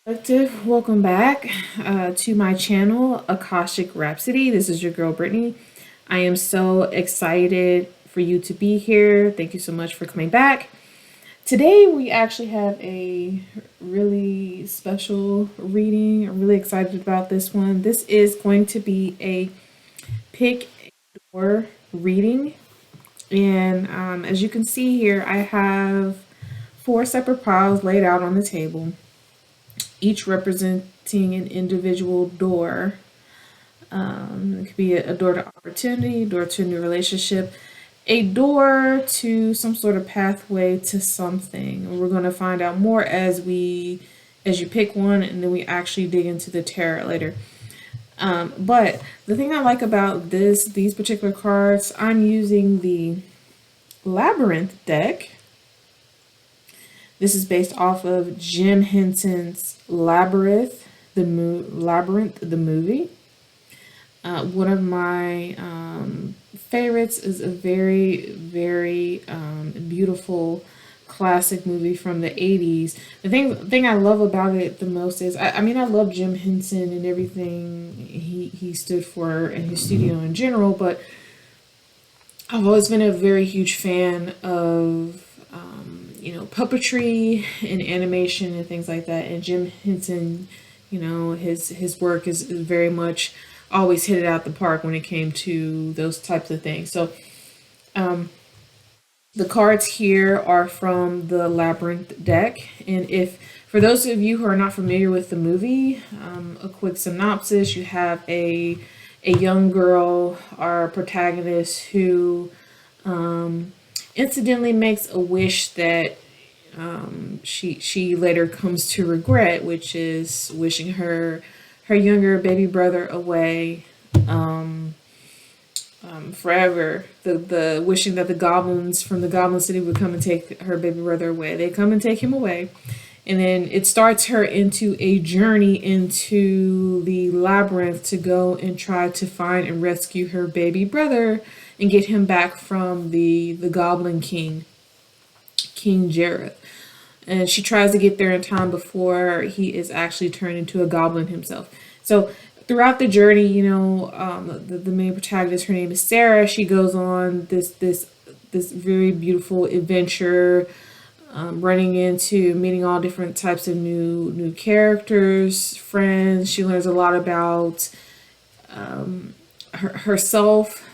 Collective, welcome back to my channel, Akashic Rhapsody. This is your girl Brittany. I am so excited for you to be here. Thank you so much for coming back. Today we actually have a really special reading. I'm really excited about this one. This is going to be a pick a door reading. And as you can see here, I have four separate piles laid out on the table, each representing an individual door. It could be a door to opportunity, door to a new relationship, a door to some sort of pathway to something. And we're going to find out more as you pick one, and then we actually dig into the tarot later. But the thing I like about these particular cards, I'm using the Labyrinth deck. This is based off of Jim Henson's Labyrinth, Labyrinth, the movie. One of my favorites is a very beautiful classic movie from the 80s. The thing I love about it the most is, I mean, I love Jim Henson and everything he stood for in his studio in general, but I've always been a very huge fan of puppetry and animation and things like that. And Jim Henson, his work is very much always hit it out the park when it came to those types of things. So the cards here are from the Labyrinth deck. And if for those of you who are not familiar with the movie, a quick synopsis: you have a young girl, our protagonist, who incidentally makes a wish that she later comes to regret, which is wishing her younger baby brother away forever. The wishing that the goblins from the Goblin City would come and take her baby brother away. They come and take him away. And then it starts her into a journey into the labyrinth to go and try to find and rescue her baby brother and get him back from the Goblin King, King Jareth. And she tries to get there in time before he is actually turned into a goblin himself. So throughout the journey, the main protagonist, her name is Sarah. She goes on this very beautiful adventure, running into meeting all different types of new characters, friends. She learns a lot about herself,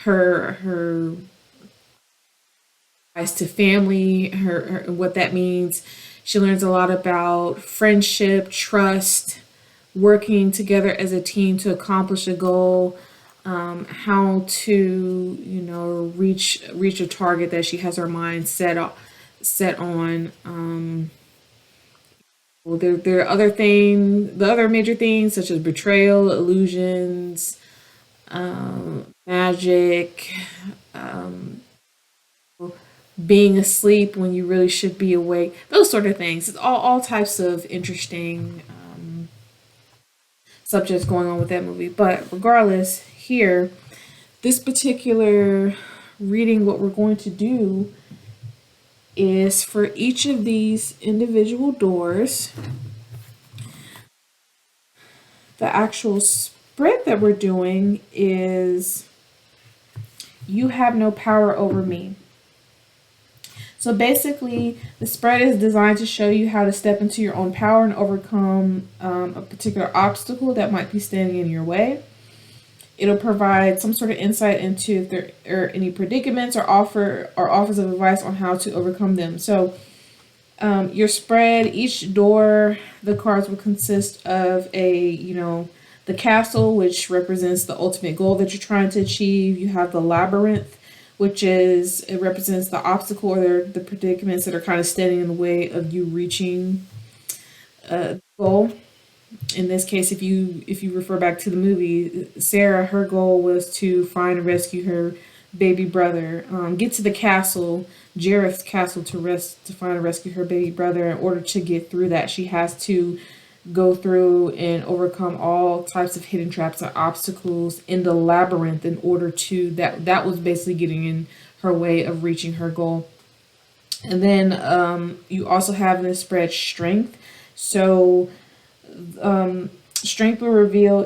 her ties to family, her what that means. She learns a lot about friendship, trust, working together as a team to accomplish a goal, how to reach a target that she has her mind set on. Well, there are the other major things such as betrayal, illusions, magic, being asleep when you really should be awake, those sort of things. It's all types of interesting subjects going on with that movie. But regardless, here, this particular reading, what we're going to do is for each of these individual doors, the actual spread that we're doing is "You have no power over me." So basically, the spread is designed to show you how to step into your own power and overcome a particular obstacle that might be standing in your way. It'll provide some sort of insight into if there are any predicaments or offers of advice on how to overcome them. So your spread, each door, the cards will consist of the castle, which represents the ultimate goal that you're trying to achieve. You have the labyrinth, it represents the obstacle or the predicaments that are kind of standing in the way of you reaching a goal. In this case, if you refer back to the movie, Sarah, her goal was to find and rescue her baby brother, get to the castle, Jareth's castle, to find and rescue her baby brother. In order to get through that, she has to go through and overcome all types of hidden traps and obstacles in the labyrinth in order to that was basically getting in her way of reaching her goal. And then you also have in this spread strength. So strength will reveal,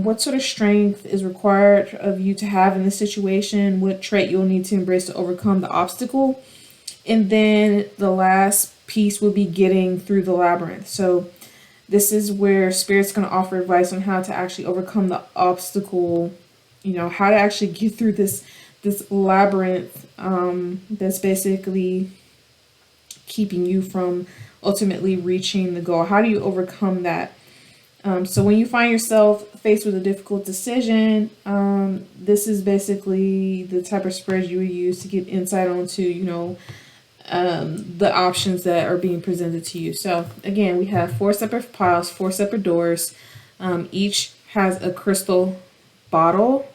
what sort of strength is required of you to have in this situation, what trait you'll need to embrace to overcome the obstacle. And then the last piece will be getting through the labyrinth. So this is where Spirit's going to offer advice on how to actually overcome the obstacle, how to actually get through this labyrinth that's basically keeping you from ultimately reaching the goal. How do you overcome that? So when you find yourself faced with a difficult decision, this is basically the type of spread you would use to get insight onto, the options that are being presented to you. So again, we have 4 separate piles, 4 separate doors. Each has a crystal bottle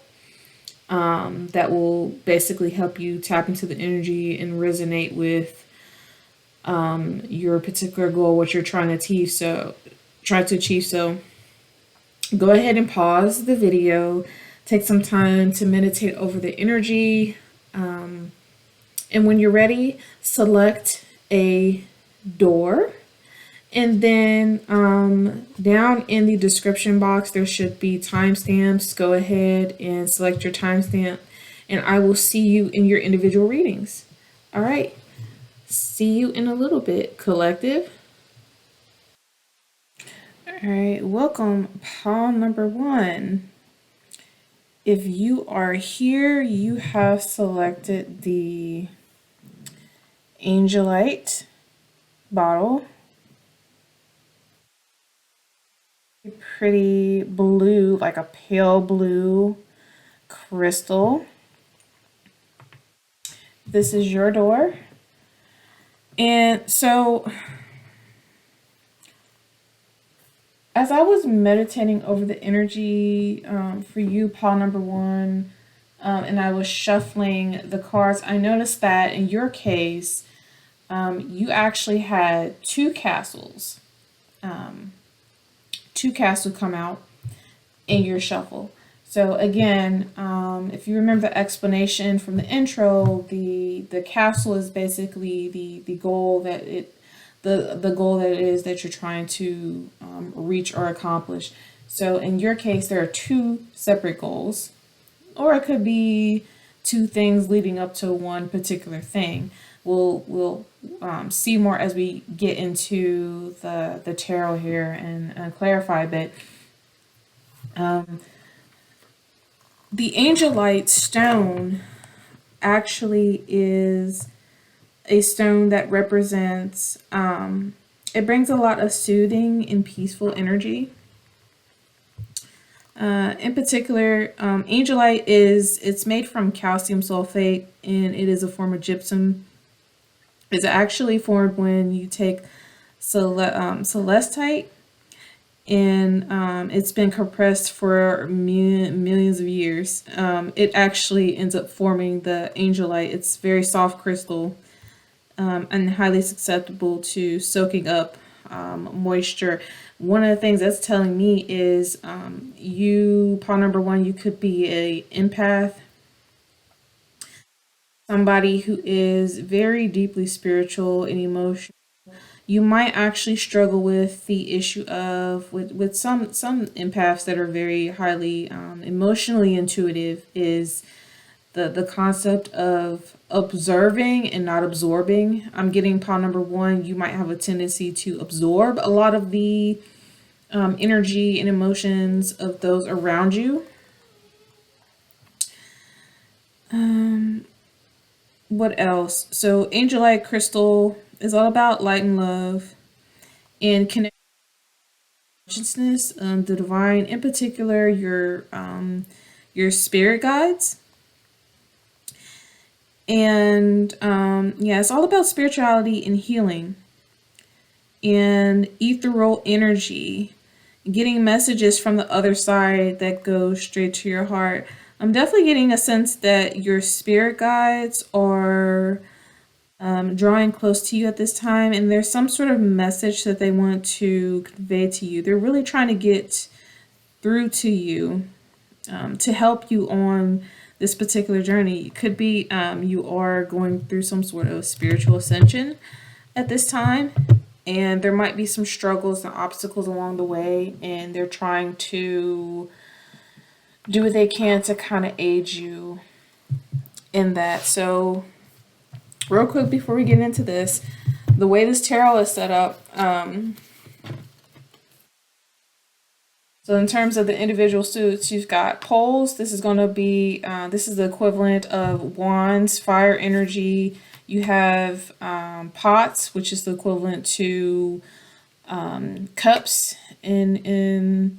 that will basically help you tap into the energy and resonate with your particular goal, what you're trying to achieve. So go ahead and pause the video, take some time to meditate over the energy. And when you're ready, select a door. And then down in the description box, there should be timestamps. Go ahead and select your timestamp, and I will see you in your individual readings. All right. See you in a little bit, collective. All right. Welcome, pile number 1. If you are here, you have selected the Angelite bottle. Pretty blue, like a pale blue crystal. This is your door. And so as I was meditating over the energy for you, pile number 1, and I was shuffling the cards, I noticed that in your case, you actually had 2 castles. 2 castles come out in your shuffle. So again, if you remember the explanation from the intro, the castle is basically the goal that the goal that it is that you're trying to reach or accomplish. So in your case, there are 2 separate goals, or it could be 2 things leading up to one particular thing. We'll see more as we get into the tarot here and clarify a bit. The Angelite stone actually is a stone that represents, it brings a lot of soothing and peaceful energy. In particular, Angelite it's made from calcium sulfate, and it is a form of gypsum. It's actually formed when you take celestite, and it's been compressed for millions of years. It actually ends up forming the Angelite. It's very soft crystal, and highly susceptible to soaking up moisture. One of the things that's telling me is you, pile number 1, you could be a empath, somebody who is very deeply spiritual and emotional. You might actually struggle with the issue of with some empaths that are very highly emotionally intuitive, is the concept of observing and not absorbing. I'm getting pile number 1, you might have a tendency to absorb a lot of the energy and emotions of those around you. What else? So Angelite crystal is all about light and love and consciousness, the divine, in particular your spirit guides. And yeah, it's all about spirituality and healing and ethereal energy, getting messages from the other side that go straight to your heart. I'm definitely getting a sense that your spirit guides are drawing close to you at this time, and there's some sort of message that they want to convey to you. They're really trying to get through to you to help you on this particular journey. It could be you are going through some sort of spiritual ascension at this time. and there might be some struggles and obstacles along the way, and they're trying to do what they can to kind of aid you in that. So, real quick before we get into this, the way this tarot is set up, so in terms of the individual suits, you've got poles. This is going to be, this is the equivalent of wands, fire energy. You have pots, which is the equivalent to cups in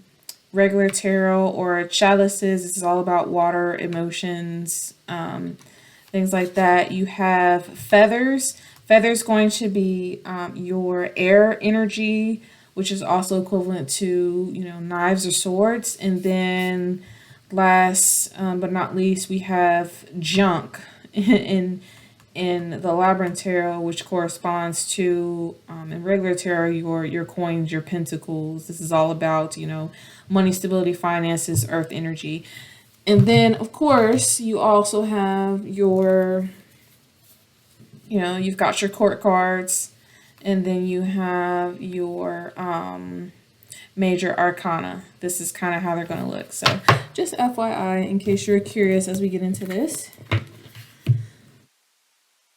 regular tarot, or chalices. This is all about water, emotions, things like that. You have feathers. Feathers going to be your air energy, which is also equivalent to, you know, knives or swords. And then last but not least, we have junk in the Labyrinth tarot, which corresponds to in regular tarot your coins, your pentacles. This is all about, you know, money, stability, finances, earth energy. And then of course you also have your, you know, you've got your court cards, and then you have your major arcana. This is kind of how they're going to look. So just FYI, in case you're curious as we get into this.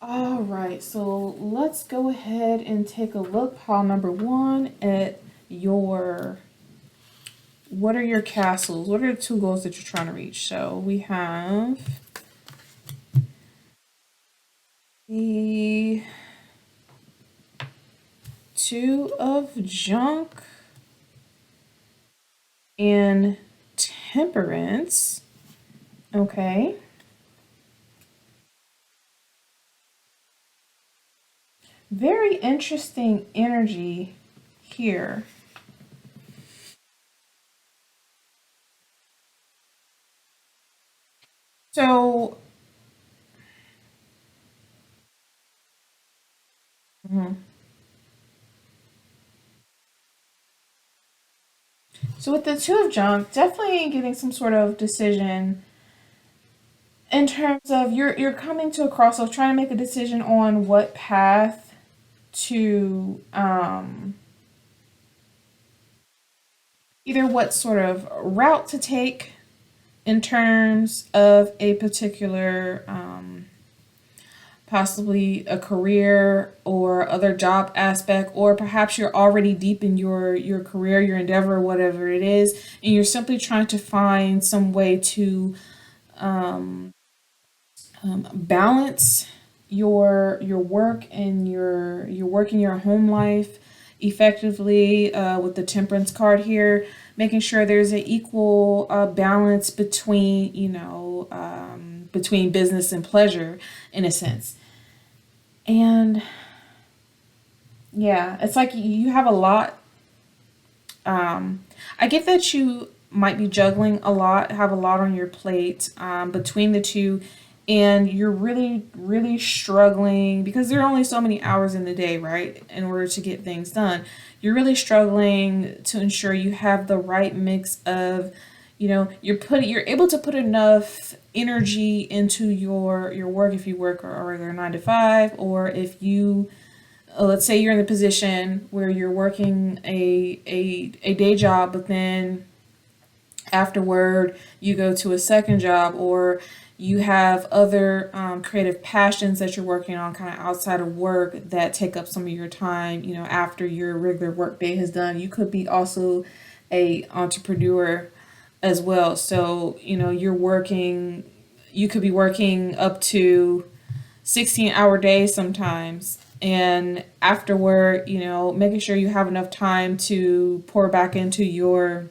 All right, so let's go ahead and take a look, pile number one, at your, what are your castles? What are the two goals that you're trying to reach? So we have the two of junk and temperance. Okay. Very interesting energy here. So, mhm. So with the two of junk, definitely getting some sort of decision in terms of you're coming to a crossroads, trying to make a decision on what path to either what sort of route to take in terms of a particular possibly a career or other job aspect, or perhaps you're already deep in your career, your endeavor, whatever it is, and you're simply trying to find some way to balance your work and your work and your home life effectively, with the temperance card here, making sure there's an equal balance between, you know, between business and pleasure in a sense. And yeah, it's like you have a lot. I get that you might be juggling a lot, have a lot on your plate between the two, and you're really, really struggling because there are only so many hours in the day, right? In order to get things done, you're really struggling to ensure you have the right mix of, you know, you're able to put enough energy into your work if you work a regular 9 to 5, or if you let's say you're in the position where you're working a day job, but then afterward you go to a second job, or you have other creative passions that you're working on kind of outside of work that take up some of your time, you know, after your regular work day has done. You could be also a entrepreneur as well. So, you know, you could be working up to 16-hour days sometimes. And afterward, you know, making sure you have enough time to pour back into yourself,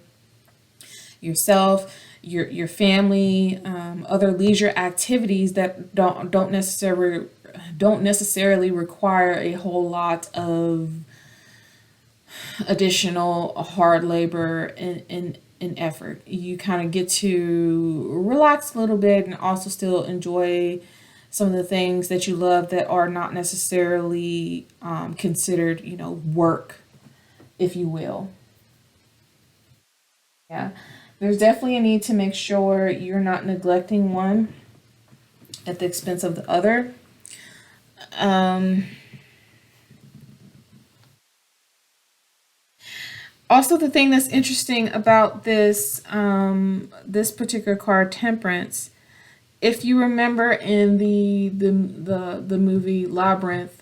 your family, other leisure activities that don't necessarily require a whole lot of additional hard labor and effort. You kind of get to relax a little bit and also still enjoy some of the things that you love that are not necessarily considered, you know, work, if you will. Yeah. There's definitely a need to make sure you're not neglecting one at the expense of the other. Um, Also, the thing that's interesting about this particular card, Temperance, if you remember in the movie Labyrinth,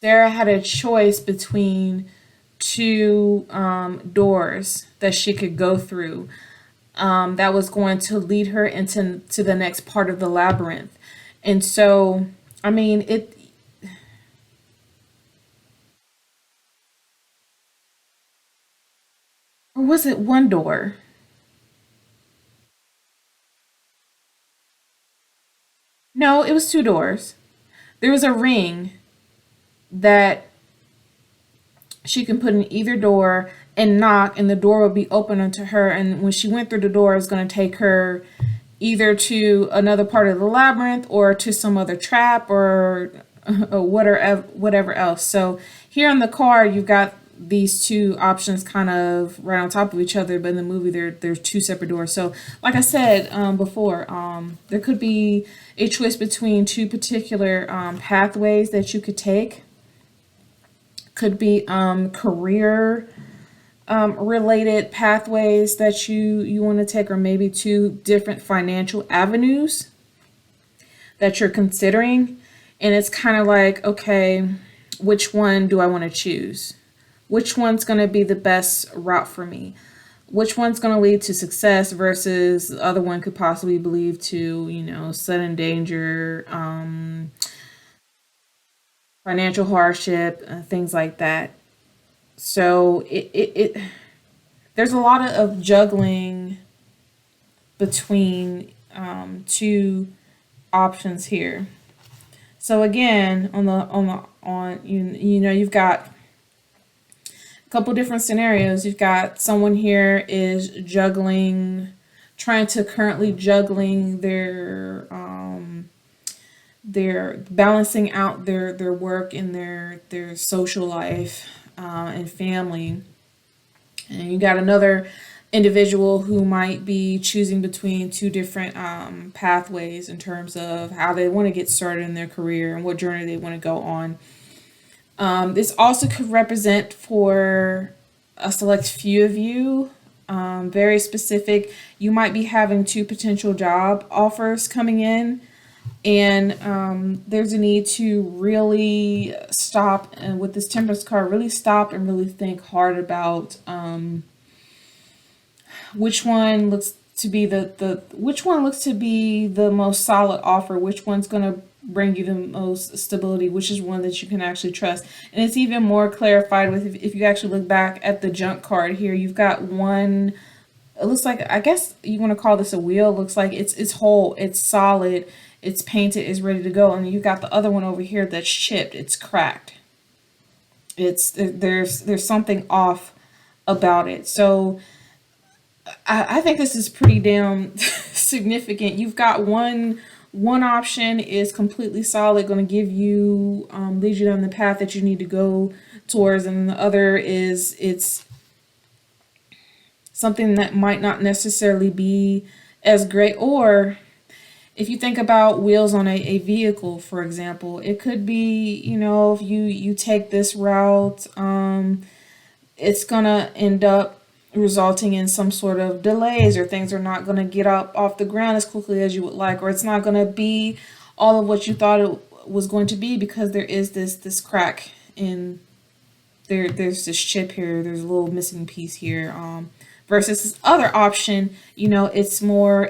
Sarah had a choice between two doors that she could go through, that was going to lead her into the next part of the labyrinth. And so, I mean, or was it one door? No, it was two doors. There was a ring that she can put in either door and knock, and the door will be open unto her. And when she went through the door, it's going to take her either to another part of the labyrinth or to some other trap or whatever else. So here on the card, you've got these two options kind of right on top of each other, but in the movie there's two separate doors. So like I said before, there could be a choice between two particular pathways that you could take. Could be career related pathways that you want to take, or maybe two different financial avenues that you're considering. And it's kind of like, okay, which one do I want to choose? Which one's going to be the best route for me? Which one's going to lead to success versus the other one could possibly lead to, sudden danger, financial hardship, things like that. So there's a lot of juggling between two options here. So again, on you've got a couple different scenarios. You've got someone here is juggling, trying to currently juggling their balancing out their work and their social life and family. And you got another individual who might be choosing between two different pathways in terms of how they want to get started in their career and what journey they want to go on. This also could represent for a select few of you, very specific. You might be having two potential job offers coming in, and there's a need to really stop, and with this Temperance card, really stop and really think hard about which one looks to be the which one looks to be the most solid offer, which one's going to bring you the most stability, which is one that you can actually trust. And it's even more clarified with if you actually look back at the junk card here. You've got one, it looks like, I guess you want to call this a wheel. It looks like it's whole, it's solid, it's painted, it's ready to go. And you've got the other one over here that's chipped, it's cracked. There's something off about it. So I think this is pretty damn significant. You've got one option is completely solid, going to give you lead you down the path that you need to go towards, and the other is it's something that might not necessarily be as great. Or if you think about wheels on a vehicle, for example, it could be, if you take this route, it's gonna end up resulting in some sort of delays, or things are not going to get up off the ground as quickly as you would like, or it's not going to be all of what you thought it was going to be, because there is this crack in there's this chip here, there's a little missing piece here, versus this other option. It's more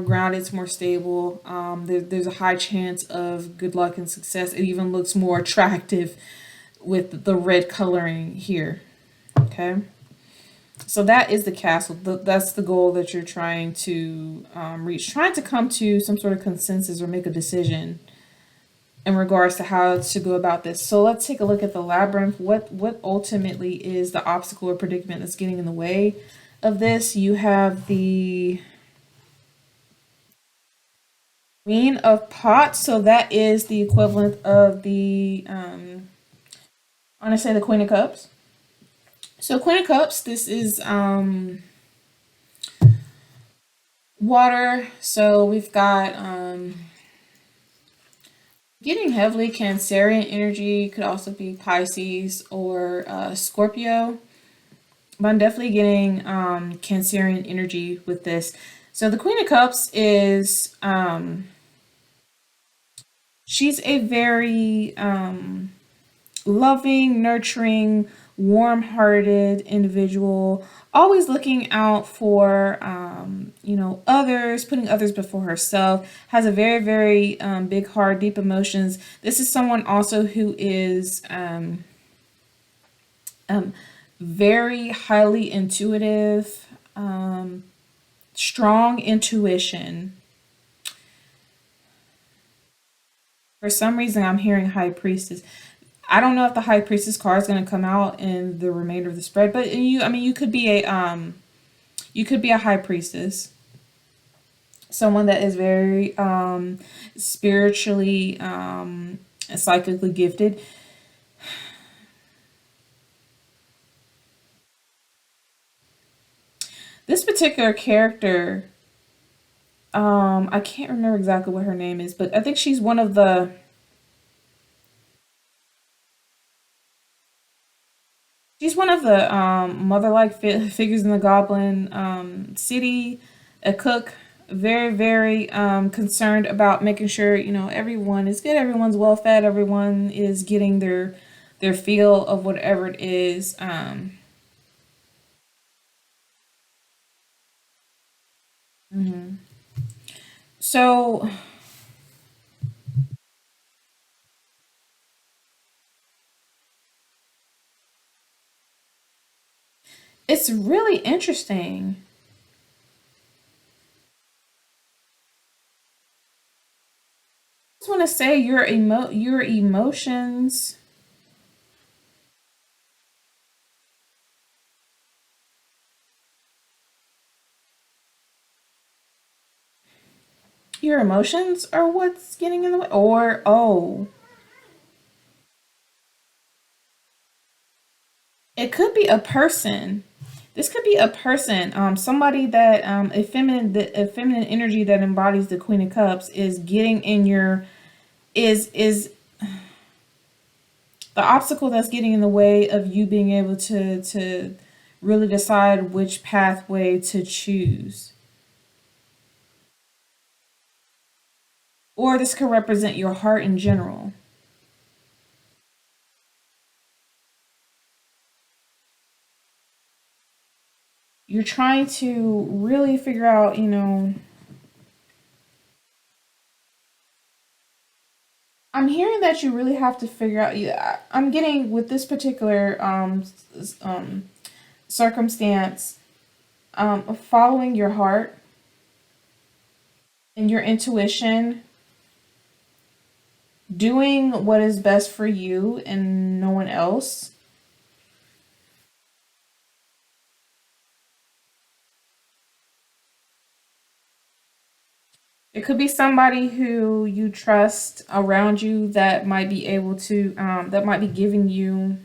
grounded, it's more stable. There's a high chance of good luck and success. It even looks more attractive with the red coloring here. Okay, so that is the castle. That's the goal that you're trying to reach, trying to come to some sort of consensus or make a decision in regards to how to go about this. So let's take a look at the labyrinth. What ultimately is the obstacle or predicament that's getting in the way of this? You have the Queen of Pots, so that is the equivalent of the I want to say the Queen of Cups. So Queen of Cups, this is water. So we've got Getting heavily Cancerian energy, could also be Pisces or Scorpio, but I'm definitely getting Cancerian energy with this. So the Queen of Cups is she's a very loving, nurturing, warm-hearted individual, always looking out for others, putting others before herself. Has a very, very big heart, deep emotions. This is someone also who is um, very highly intuitive, strong intuition. For some reason, I'm hearing High Priestess. I don't know if the High Priestess card is going to come out in the remainder of the spread, but I mean, you could be a High Priestess, someone that is very spiritually and psychically gifted. This particular character, I can't remember exactly what her name is, but I think she's one of the mother-like figures in the Goblin city. A cook, very, very concerned about making sure everyone is good, everyone's well fed, everyone is getting their feel of whatever it is. So it's really interesting. I just want to say your emotions. Your emotions are what's getting in the way, or oh, it could be a person. This could be a person, somebody that a feminine energy that embodies the Queen of Cups is getting in your is the obstacle that's getting in the way of you being able to really decide which pathway to choose. Or this could represent your heart in general. You're trying to really figure out, I'm hearing that you really have to figure out. Yeah, I'm getting with this particular circumstance, following your heart and your intuition, doing what is best for you and no one else. It could be somebody who you trust around you that might be able to, that might be giving you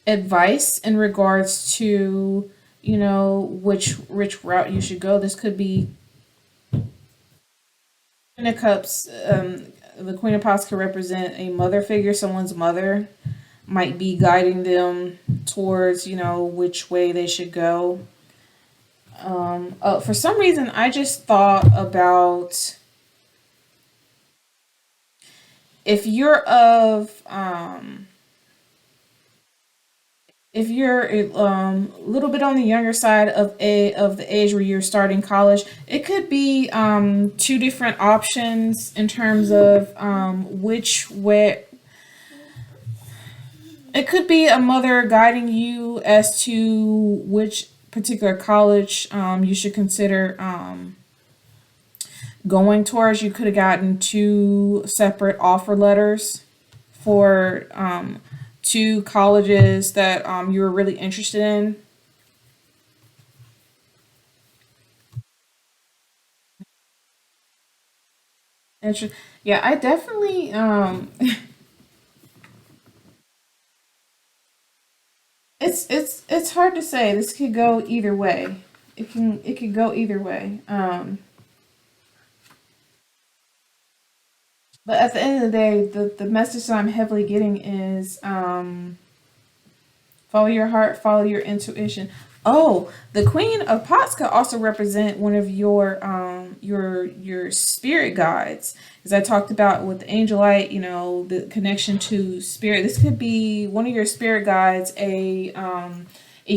advice in regards to, which route you should go. This could be Queen of Cups. The Queen of Cups could represent a mother figure, someone's mother might be guiding them towards, which way they should go. For some reason, I just thought about if you're of if you're a little bit on the younger side of the age where you're starting college, it could be two different options in terms of which way. It could be a mother guiding you as to which particular college you should consider going towards. You could have gotten two separate offer letters for two colleges that you were really interested in. Yeah, I definitely it's hard to say. This could go either way. It could go either way. But at the end of the day, the message that I'm heavily getting is follow your heart, follow your intuition. Oh, the Queen of Pots could also represent one of your spirit guides. As I talked about with the Angelite, the connection to spirit. This could be one of your spirit guides, a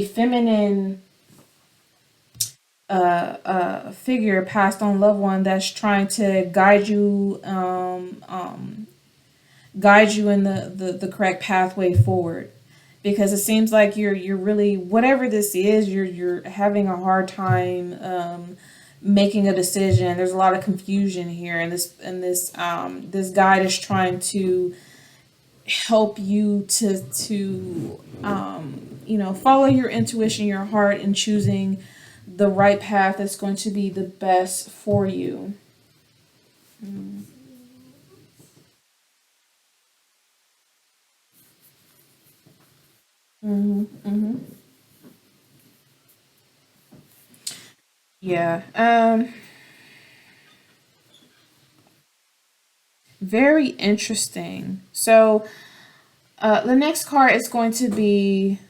feminine figure, passed on loved one that's trying to guide you in the correct pathway forward, because it seems like you're really, whatever this is, you're having a hard time making a decision. There's a lot of confusion here, and this guide is trying to help you to follow your intuition, your heart, and choosing the right path that's going to be the best for you. Yeah. Very interesting. So the next card is going to be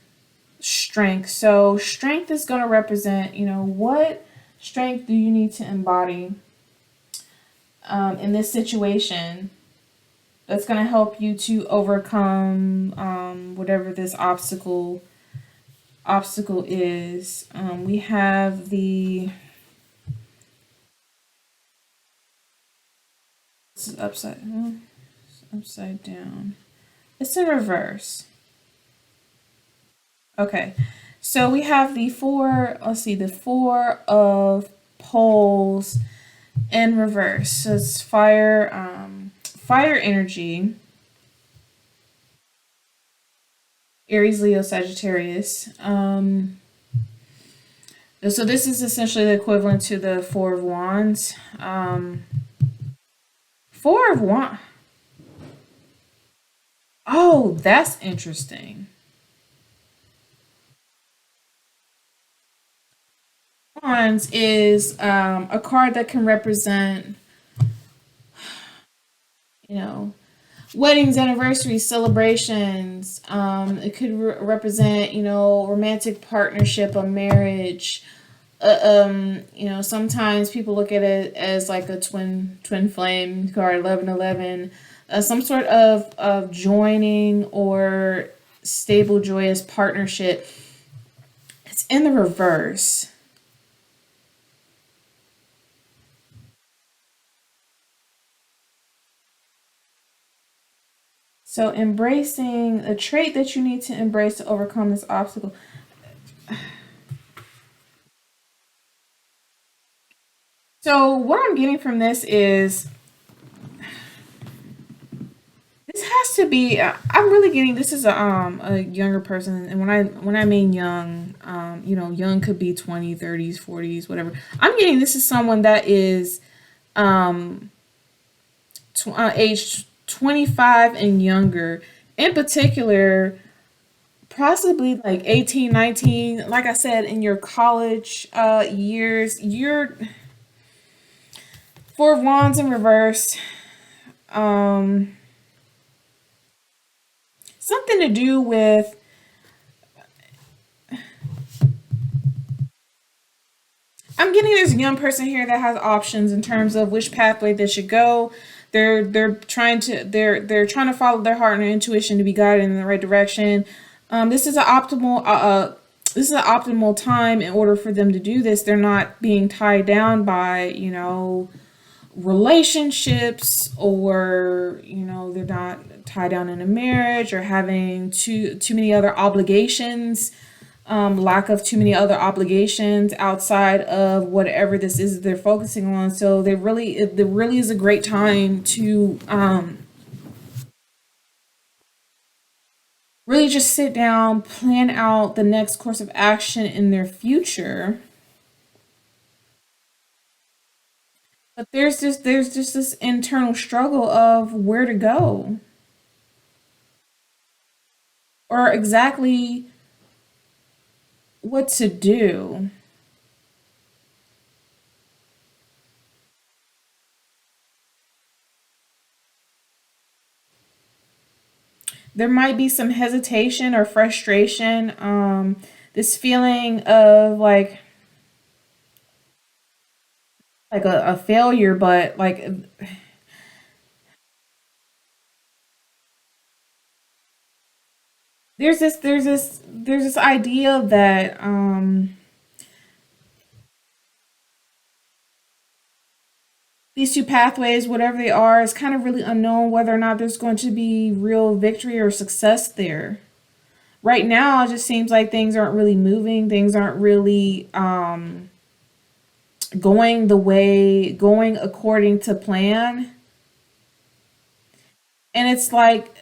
strength. So strength is going to represent, what strength do you need to embody in this situation that's going to help you to overcome whatever this obstacle is. We have the this is upside down. It's in reverse. Okay. So we have the four of poles in reverse. So it's fire energy, Aries, Leo, Sagittarius. So this is essentially the equivalent to the Four of Wands. Four of Wands. Oh, that's interesting. Wands is a card that can represent, you know, weddings, anniversaries, celebrations. It could represent, romantic partnership, a marriage. Sometimes people look at it as like a twin flame card, 1111, some sort of joining or stable, joyous partnership. It's in the reverse. So embracing a trait that you need to embrace to overcome this obstacle. So what I'm getting from this is this has to be. I'm really getting this is a younger person, and when I mean young, young could be 20, 30s, 40s, whatever. I'm getting this is someone that is um age 25 and younger. In particular, possibly like 18, 19. Like I said, in your college years, you're Four of Wands in reverse. Um, Something to do with, I'm getting this young person here that has options in terms of which pathway they should go. They're trying to follow their heart and their intuition to be guided in the right direction. This is an optimal time in order for them to do this. They're not being tied down by, relationships, or they're not tied down in a marriage or having too many other obligations, lack of too many other obligations outside of whatever this is that they're focusing on. So it really is a great time to really just sit down, plan out the next course of action in their future. But there's just this internal struggle of where to go, or exactly what to do. there might be some hesitation or frustration. This feeling of like a failure, but like there's this idea that these two pathways, whatever they are, is kind of really unknown whether or not there's going to be real victory or success there. Right now, it just seems like things aren't really moving. Things aren't really going according to plan. And it's like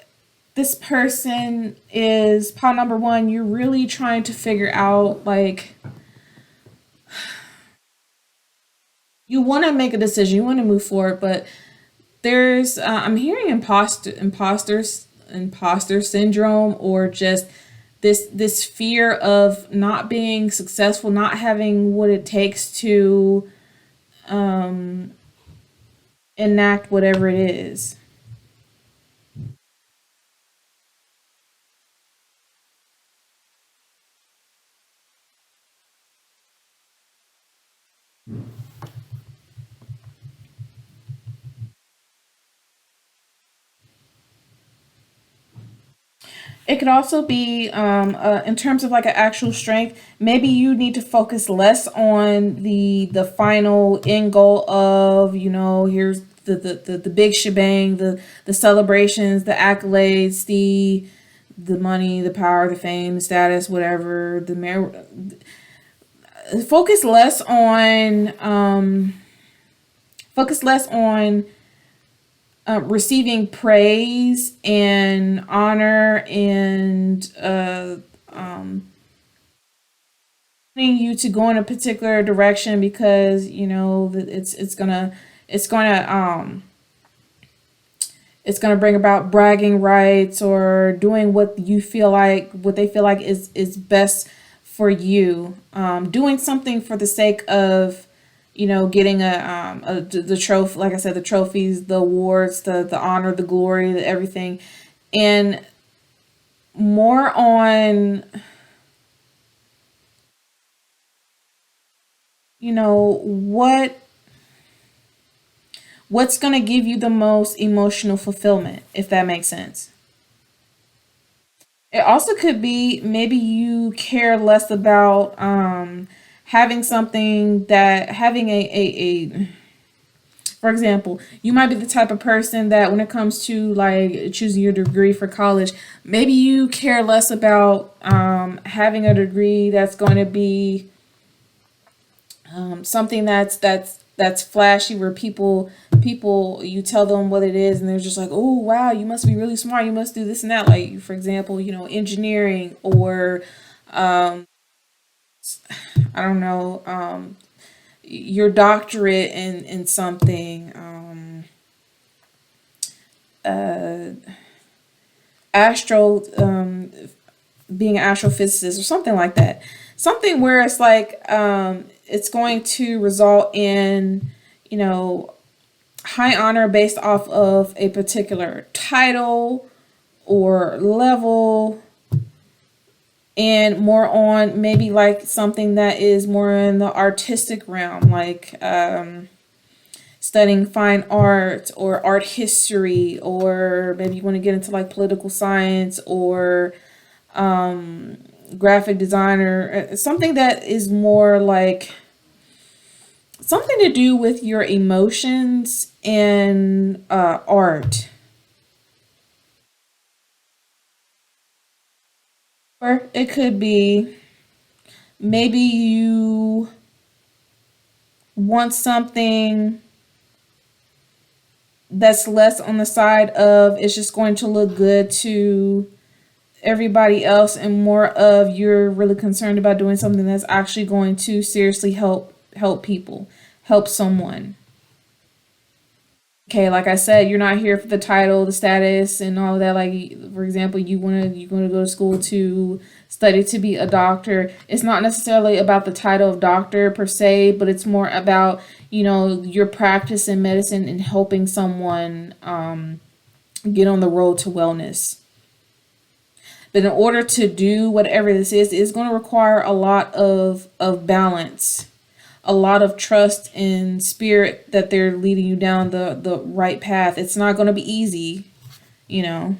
this person is pile number one. You're really trying to figure out like you want to make a decision, you want to move forward, but there's I'm hearing imposter syndrome, or just this fear of not being successful, not having what it takes to enact whatever it is. It could also be in terms of like an actual strength. Maybe you need to focus less on the final end goal of, here's the big shebang, the celebrations, the accolades, the money, the power, the fame, the status, whatever. Focus less on focus less on receiving praise and honor and wanting you to go in a particular direction because it's gonna it's gonna bring about bragging rights, or doing what they feel like is best for you, doing something for the sake of getting the trophy, like I said, the trophies, the awards, the honor, the glory, the everything, and more on what's going to give you the most emotional fulfillment, if that makes sense. It also could be maybe you care less about having something that having a for example, you might be the type of person that when it comes to like choosing your degree for college, maybe you care less about having a degree that's going to be something that's flashy, where people you tell them what it is and they're just like, oh wow, you must be really smart, you must do this and that, like for example, engineering, or I don't know, your doctorate in something, astro being an astrophysicist or something like that. Something where it's like it's going to result in, you know, high honor based off of a particular title or level, and more on maybe like something that is more in the artistic realm, like studying fine art or art history, or maybe you want to get into like political science, or graphic designer, something that is more like something to do with your emotions and art. Or it could be maybe you want something that's less on the side of it's just going to look good to everybody else, and more of you're really concerned about doing something that's actually going to seriously help people, help someone. Okay, like I said, you're not here for the title, the status, and all of that. Like, for example, you want to go to school to study to be a doctor. It's not necessarily about the title of doctor per se, but it's more about your practice in medicine and helping someone get on the road to wellness. But in order to do whatever this is, it's going to require a lot of balance, a lot of trust in spirit that they're leading you down the right path. It's not going to be easy, you know,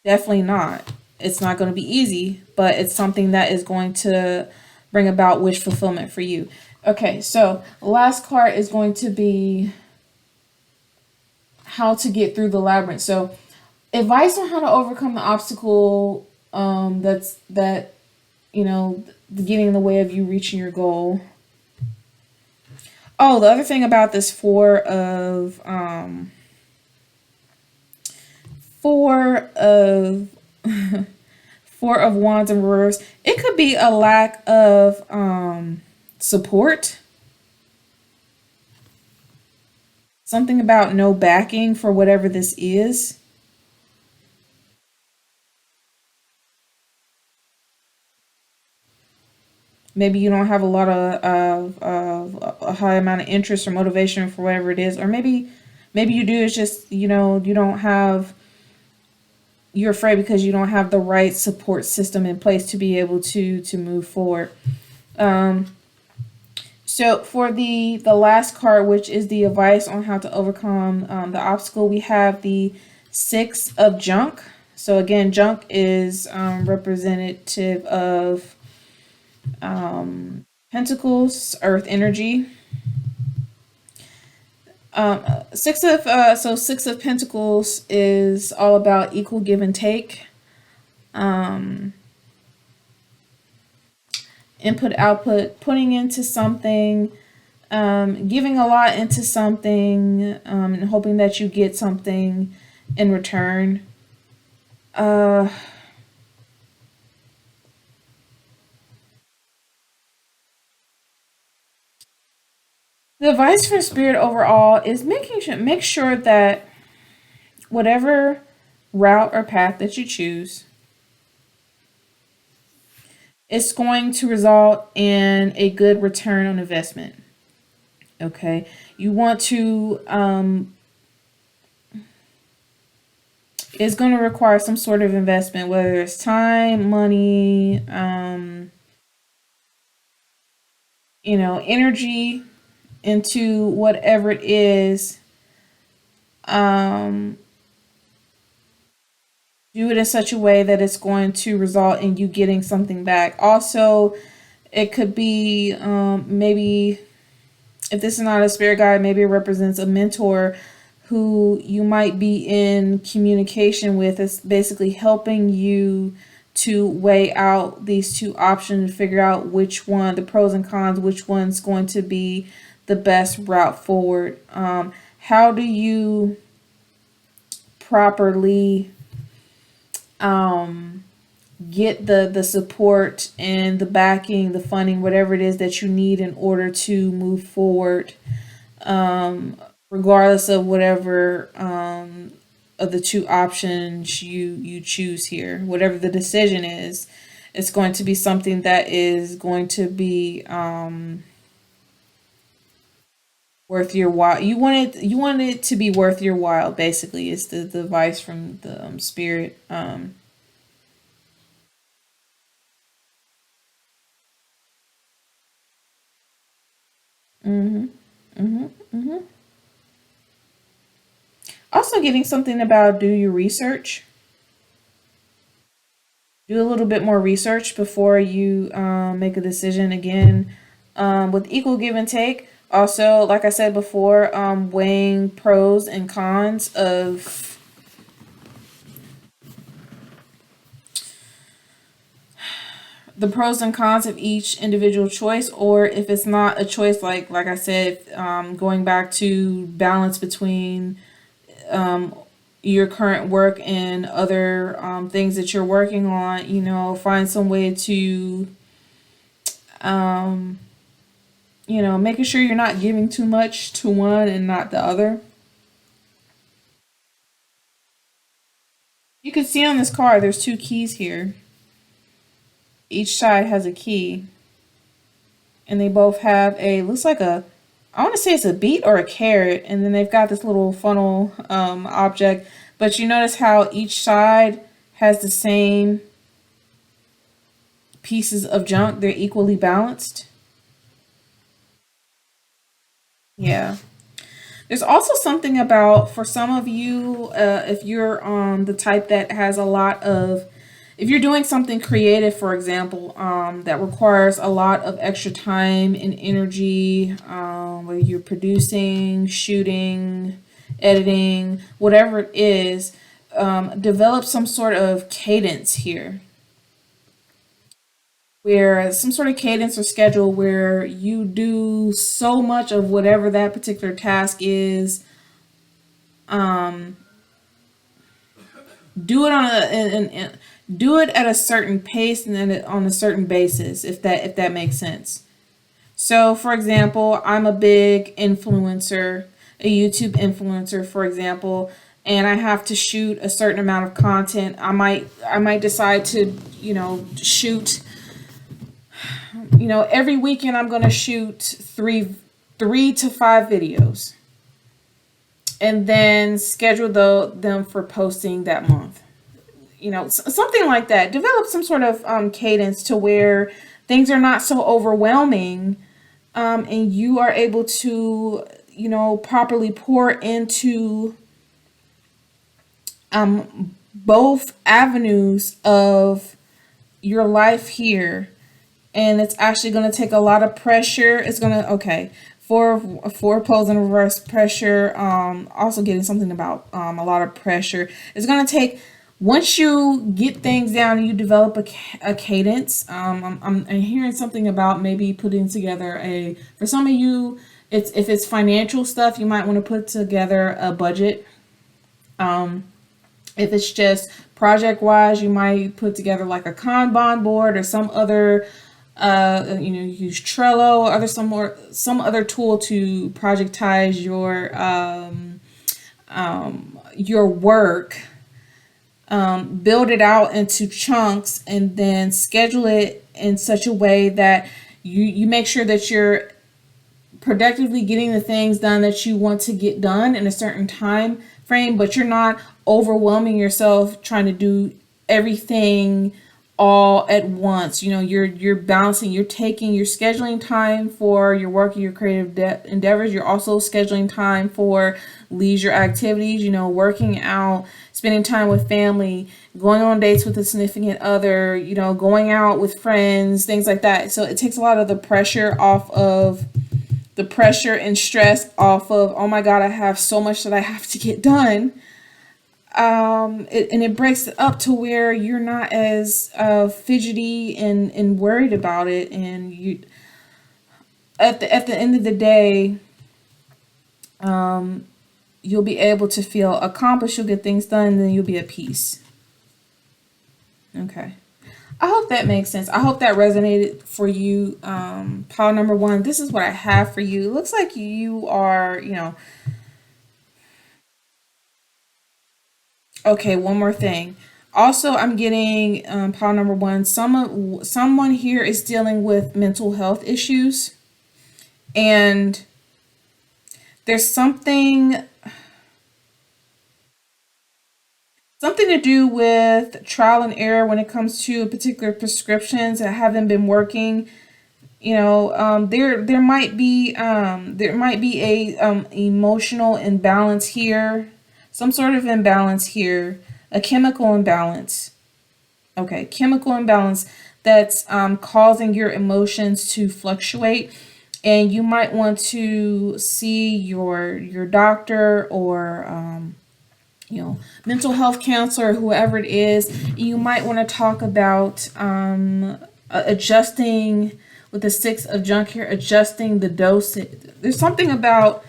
definitely not. It's not going to be easy, but it's something that is going to bring about wish fulfillment for you. Okay, so the last card is going to be how to get through the labyrinth. So advice on how to overcome the obstacle that you know getting in the way of you reaching your goal. Oh, the other thing about this four of four of wands in reverse, it could be a lack of support, something about no backing for whatever this is. Maybe you don't have a lot of a high amount of interest or motivation for whatever it is, or maybe you do. It's just you don't have, you're afraid because you don't have the right support system in place to be able to move forward. Um, so for the last card, which is the advice on how to overcome the obstacle, we have the six of junk. So again, junk is representative of Pentacles, Earth energy. Six of Pentacles is all about equal give and take, um, input output, putting into something, giving a lot into something, and hoping that you get something in return. Uh, the advice for spirit overall is make sure that whatever route or path that you choose, it's going to result in a good return on investment. Okay, you want to it's going to require some sort of investment, whether it's time, money, energy into whatever it is. Um, do it in such a way that it's going to result in you getting something back. Also, it could be maybe if this is not a spirit guide, maybe it represents a mentor who you might be in communication with. Is basically helping you to weigh out these two options, figure out which one, the pros and cons, which one's going to be the best route forward. How do you properly um, get the support and the backing, the funding, whatever it is that you need in order to move forward, um, regardless of whatever of the two options you choose here. Whatever the decision is, it's going to be something that is going to be worth your while. You want it to be worth your while. Basically, is the advice from the spirit. Hmm. Hmm. Hmm. Also, getting something about do your research. Do a little bit more research before you make a decision. Again, with equal give and take. Also, like I said before, weighing pros and cons of the pros and cons of each individual choice, or if it's not a choice, like I said, going back to balance between um, your current work and other things that you're working on. Find some way to um, making sure you're not giving too much to one and not the other. You can see on this card there's two keys here. Each side has a key, and they both have a, looks like a, I want to say it's a beet or a carrot, and then they've got this little funnel object. But you notice how each side has the same pieces of junk. They're equally balanced. Yeah. There's also something about, for some of you, if you're the type that has a lot of, if you're doing something creative, for example, that requires a lot of extra time and energy, whether you're producing, shooting, editing, whatever it is, develop some sort of cadence here, where some sort of cadence or schedule where you do so much of whatever that particular task is. Do it on do it at a certain pace and then on a certain basis, if that makes sense. So, for example, I'm a big influencer, a YouTube influencer, for example, and I have to shoot a certain amount of content. I might decide to, shoot, every weekend I'm going to shoot three to five videos and then schedule them for posting that month. Something like that. Develop some sort of cadence to where things are not so overwhelming, and you are able to, properly pour into both avenues of your life here. And it's actually going to take a lot of pressure. It's going to, okay, for opposing reverse pressure, also getting something about a lot of pressure. It's going to take, once you get things down and you develop a cadence. I'm hearing something about maybe putting together for some of you, if it's financial stuff, you might want to put together a budget. If it's just project wise, you might put together like a Kanban board or some other, use Trello or some other tool to projectize your work. Build it out into chunks and then schedule it in such a way that you make sure that you're productively getting the things done that you want to get done in a certain time frame, but you're not overwhelming yourself trying to do everything all at once. You're balancing, you're scheduling time for your work and your creative endeavors. You're also scheduling time for leisure activities, working out, spending time with family, going on dates with a significant other, going out with friends, things like that. So it takes a lot of the pressure and stress off of, oh my God, I have so much that I have to get done. And it breaks it up to where you're not as fidgety and worried about it. And you, at the end of the day, you'll be able to feel accomplished. You'll get things done, and then you'll be at peace. Okay. I hope that makes sense. I hope that resonated for you. Pile number one, this is what I have for you. It looks like you are, okay, one more thing. Also, I'm getting pile number one. Someone here is dealing with mental health issues, and there's something to do with trial and error when it comes to particular prescriptions that haven't been working. There might be a emotional imbalance here, some sort of imbalance here, a chemical imbalance. Okay, chemical imbalance that's causing your emotions to fluctuate, and you might want to see your doctor or mental health counselor, whoever it is. You might want to talk about adjusting, with the six of junk here, adjusting the dosage. There's something about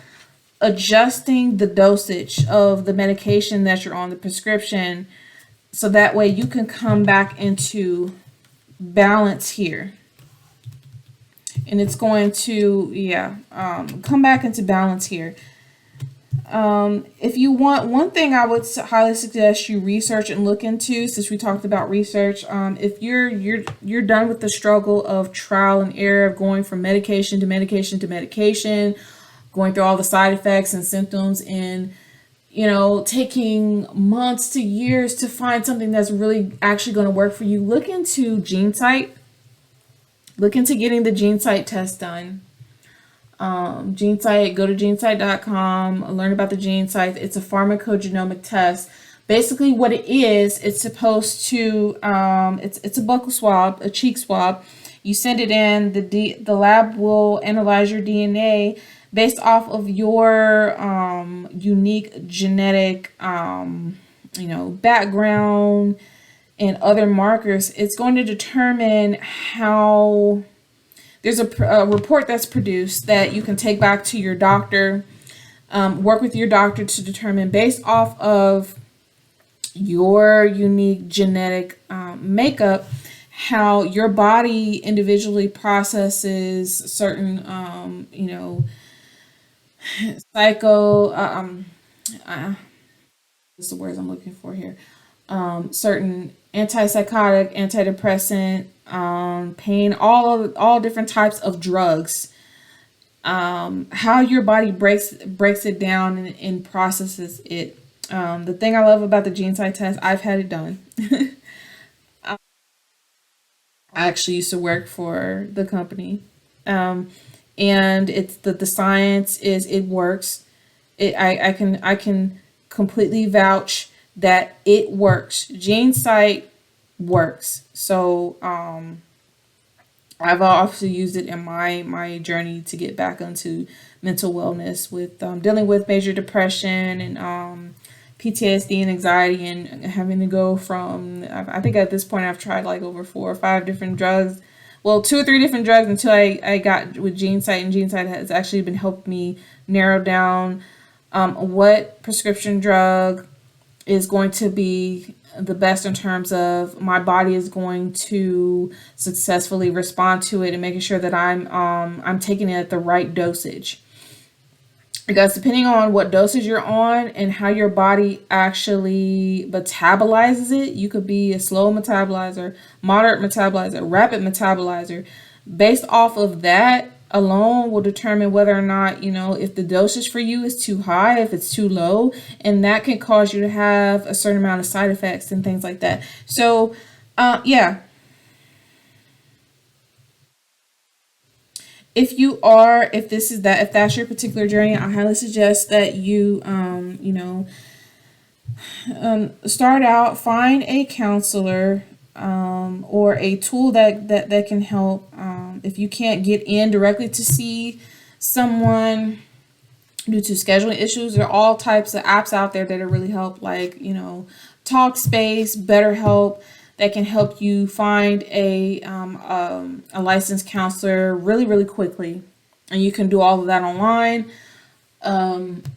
adjusting the dosage of the medication that you're on, the prescription, so that way you can come back into balance here. And it's going to, come back into balance here. If you want, one thing I would highly suggest you research and look into, since we talked about research, if you're done with the struggle of trial and error of going from medication to medication to medication, going through all the side effects and symptoms, and taking months to years to find something that's really actually going to work for you, look into GeneSight. Look into getting the GeneSight test done. GeneSight, go to GeneSight.com, learn about the GeneSight. It's a pharmacogenomic test. Basically, what it is, it's supposed to, it's a buccal swab, a cheek swab. You send it in, the lab will analyze your DNA based off of your unique genetic, background and other markers. It's going to determine how there's a report that's produced that you can take back to your doctor, work with your doctor to determine based off of your unique genetic makeup how your body individually processes certain psycho what's the words I'm looking for here, certain antipsychotic, antidepressant, pain, all different types of drugs. How your body breaks it down and processes it. The thing I love about the GeneSight test, I've had it done. I actually used to work for the company, and it's the science is it works. I can completely vouch that it works. GeneSight works. So I've also used it in my journey to get back into mental wellness with dealing with major depression and PTSD and anxiety, and having to go from, I think at this point I've tried like over 4 or 5 different drugs. Well, 2 or 3 different drugs until I got with GeneSight, and GeneSight has actually been helped me narrow down what prescription drug is going to be the best in terms of my body is going to successfully respond to it, and making sure that I'm taking it at the right dosage. Because depending on what dosage you're on and how your body actually metabolizes it, you could be a slow metabolizer, moderate metabolizer, rapid metabolizer. Based off of that alone will determine whether or not, if the dosage for you is too high, if it's too low, and that can cause you to have a certain amount of side effects and things like that. So, yeah, if that's your particular journey, I highly suggest that you, start out, find a counselor, or a tool that can help. If you can't get in directly to see someone due to scheduling issues, there are all types of apps out there that are really help, like, Talkspace, BetterHelp, that can help you find a licensed counselor really, really quickly. And you can do all of that online.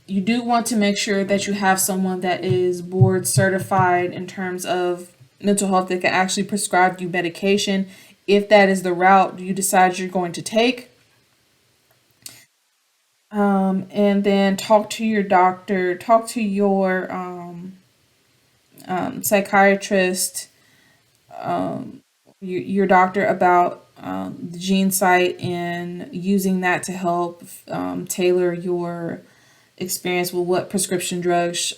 You do want to make sure that you have someone that is board certified in terms of mental health that can actually prescribe you medication if that is the route you decide you're going to take. And then talk to your doctor, talk to your psychiatrist, your doctor about the gene site, and using that to help tailor your experience with what prescription drugs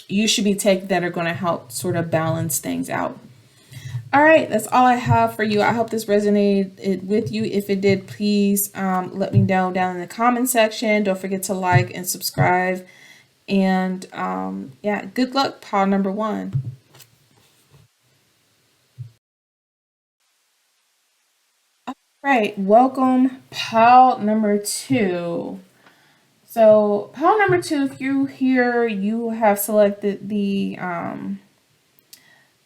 you should be taking that are going to help sort of balance things out. All right, that's all I have for you. I hope this resonated with you. If it did, please let me know down in the comment section. Don't forget to like and subscribe. And yeah, good luck, pile number 1. Right, welcome, pile number 2. So, pile number 2, if you here, you have selected the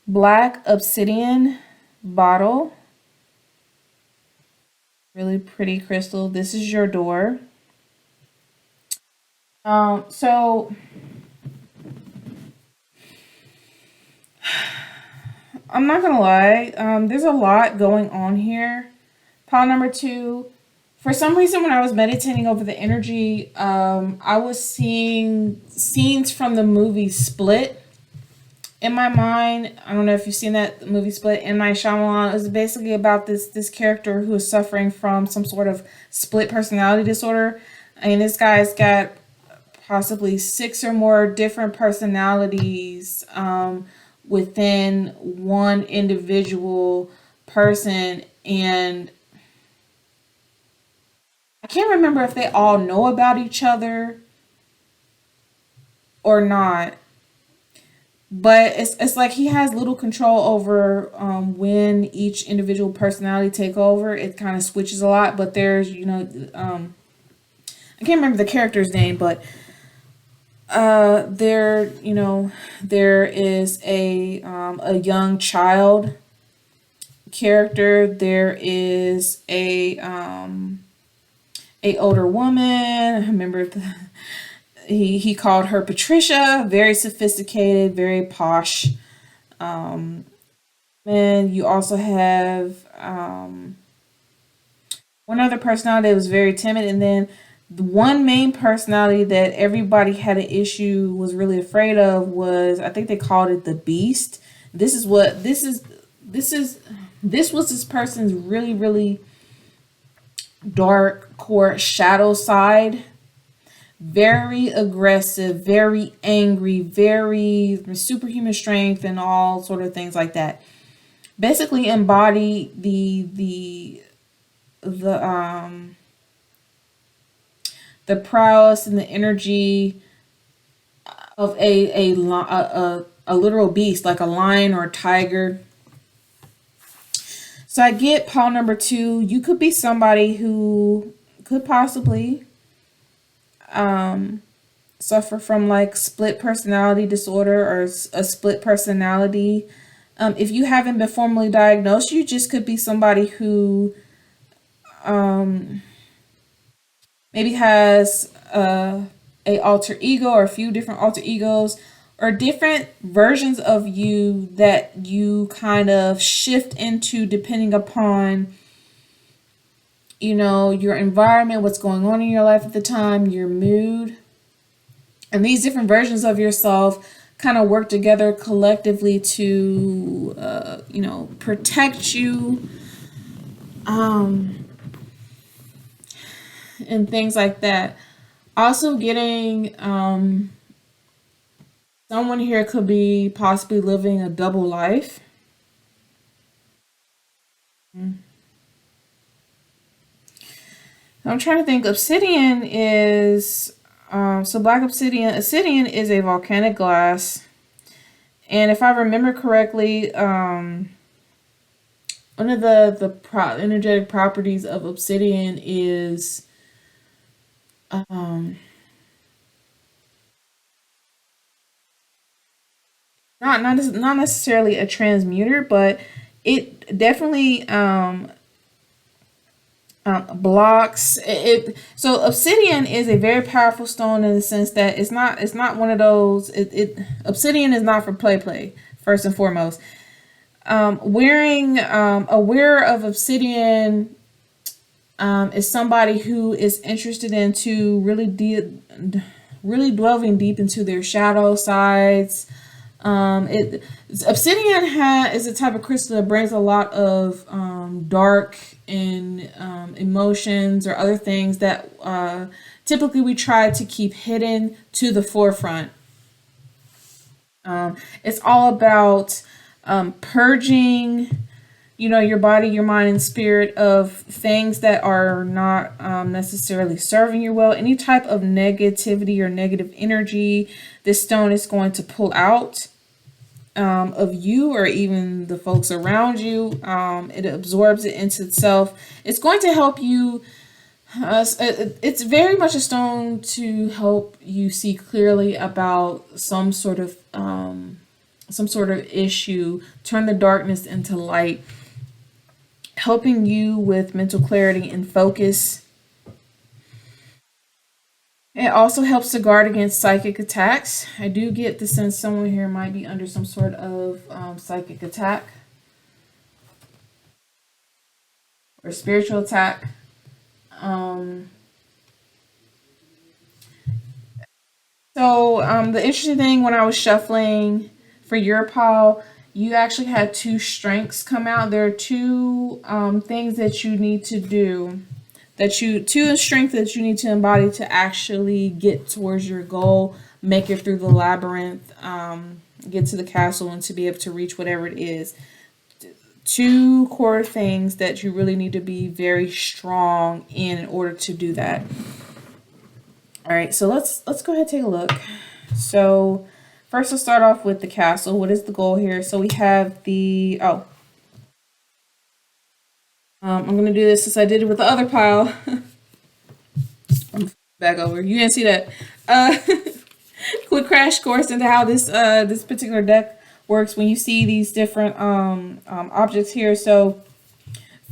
black obsidian bottle. Really pretty crystal. This is your door. So I'm not gonna lie. There's a lot going on here. Pile number 2. For some reason, when I was meditating over the energy, I was seeing scenes from the movie Split in my mind. I don't know if you've seen that movie Split. In my Shyamalan, it was basically about this character who is suffering from some sort of split personality disorder. I mean, this guy's got possibly six or more different personalities within one individual person. And I can't remember if they all know about each other or not. But it's like he has little control over when each individual personality take over. It kind of switches a lot, but there's I can't remember the character's name, but there is a young child character. There is a older woman. I remember he called her Patricia, very sophisticated, very posh. And you also have one other personality that was very timid, and then the one main personality that everybody had an issue, was really afraid of, was, I think they called it the Beast. This is what this was this person's really, really dark core shadow side. Very aggressive, very angry, very superhuman strength, and all sort of things like that. Basically embody the the prowess and the energy of a literal beast, like a lion or a tiger. So I get Paul number two. You could be somebody who could possibly suffer from like split personality disorder, or a split personality. If you haven't been formally diagnosed, you just could be somebody who maybe has a alter ego, or a few different alter egos, or different versions of you that you kind of shift into depending upon your environment, what's going on in your life at the time, your mood. And these different versions of yourself kind of work together collectively to protect you, and things like that. Also getting someone here could be possibly living a double life. I'm trying to think. Obsidian is black obsidian. Obsidian is a volcanic glass, and if I remember correctly, one of energetic properties of obsidian is not necessarily a transmuter, but it definitely blocks it. So obsidian is a very powerful stone in the sense that it's not one of those. Obsidian is not for play. First and foremost, wearing a wearer of obsidian is somebody who is interested into really delving deep into their shadow sides. It Obsidian is a type of crystal that brings a lot of dark and emotions or other things that typically we try to keep hidden to the forefront. It's all about purging, your body, your mind, and spirit of things that are not necessarily serving you well. Any type of negativity or negative energy, this stone is going to pull out of you, or even the folks around you. It absorbs it into itself. It's going to help you. It's very much a stone to help you see clearly about some sort of issue, turn the darkness into light, helping you with mental clarity and focus. It also helps to guard against psychic attacks. I do get the sense someone here might be under some sort of psychic attack or spiritual attack. The interesting thing, when I was shuffling for your pile, you actually had two strengths come out. There are two things that you need to do. two strength that you need to embody to actually get towards your goal, make it through the labyrinth, get to the castle, and to be able to reach whatever it is. Two core things that you really need to be very strong in order to do that. All right, so let's go ahead and take a look. So first, let's start off with the castle. What is the goal here? So we have the I'm gonna do this since I did it with the other pile. Back over. You didn't see that. Uh, quick crash course into how this particular deck works when you see these different objects here. So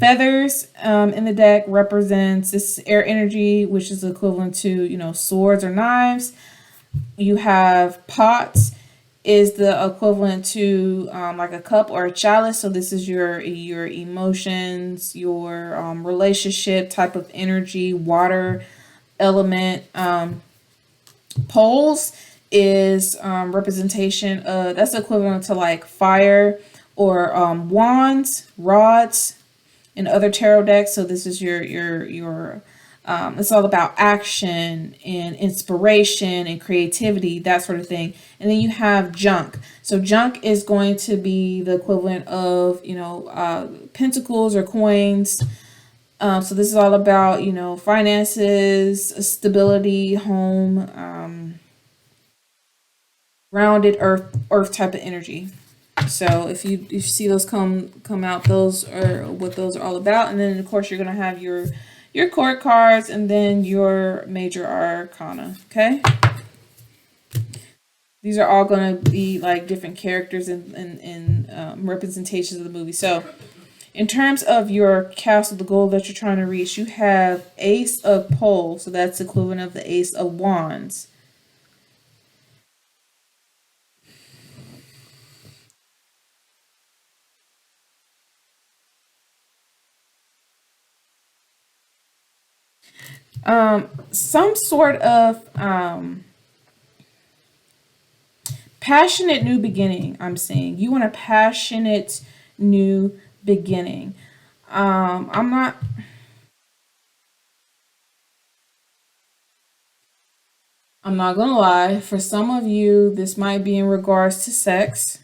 feathers in the deck represents this air energy, which is equivalent to, you know, swords or knives. You have pots is the equivalent to like a cup or a chalice. So this is your emotions, your relationship type of energy, water element. Poles is representation of, that's equivalent to like fire or wands, rods, and other tarot decks. So this is your it's all about action and inspiration and creativity, that sort of thing. And then you have junk. So junk is going to be the equivalent of, you know, pentacles or coins. So this is all about, you know, finances, stability, home, grounded earth type of energy. So if you see those come out, those are what those are all about. And then of course you're gonna have your court cards and then your major arcana. Okay. These are all gonna be like different characters and representations of the movie. So in terms of your castle, the goal that you're trying to reach, you have Ace of Poles, so that's equivalent of the Ace of Wands. Some sort of passionate new beginning. I'm saying you want a passionate new beginning. I'm not. I'm not gonna lie. For some of you, this might be in regards to sex.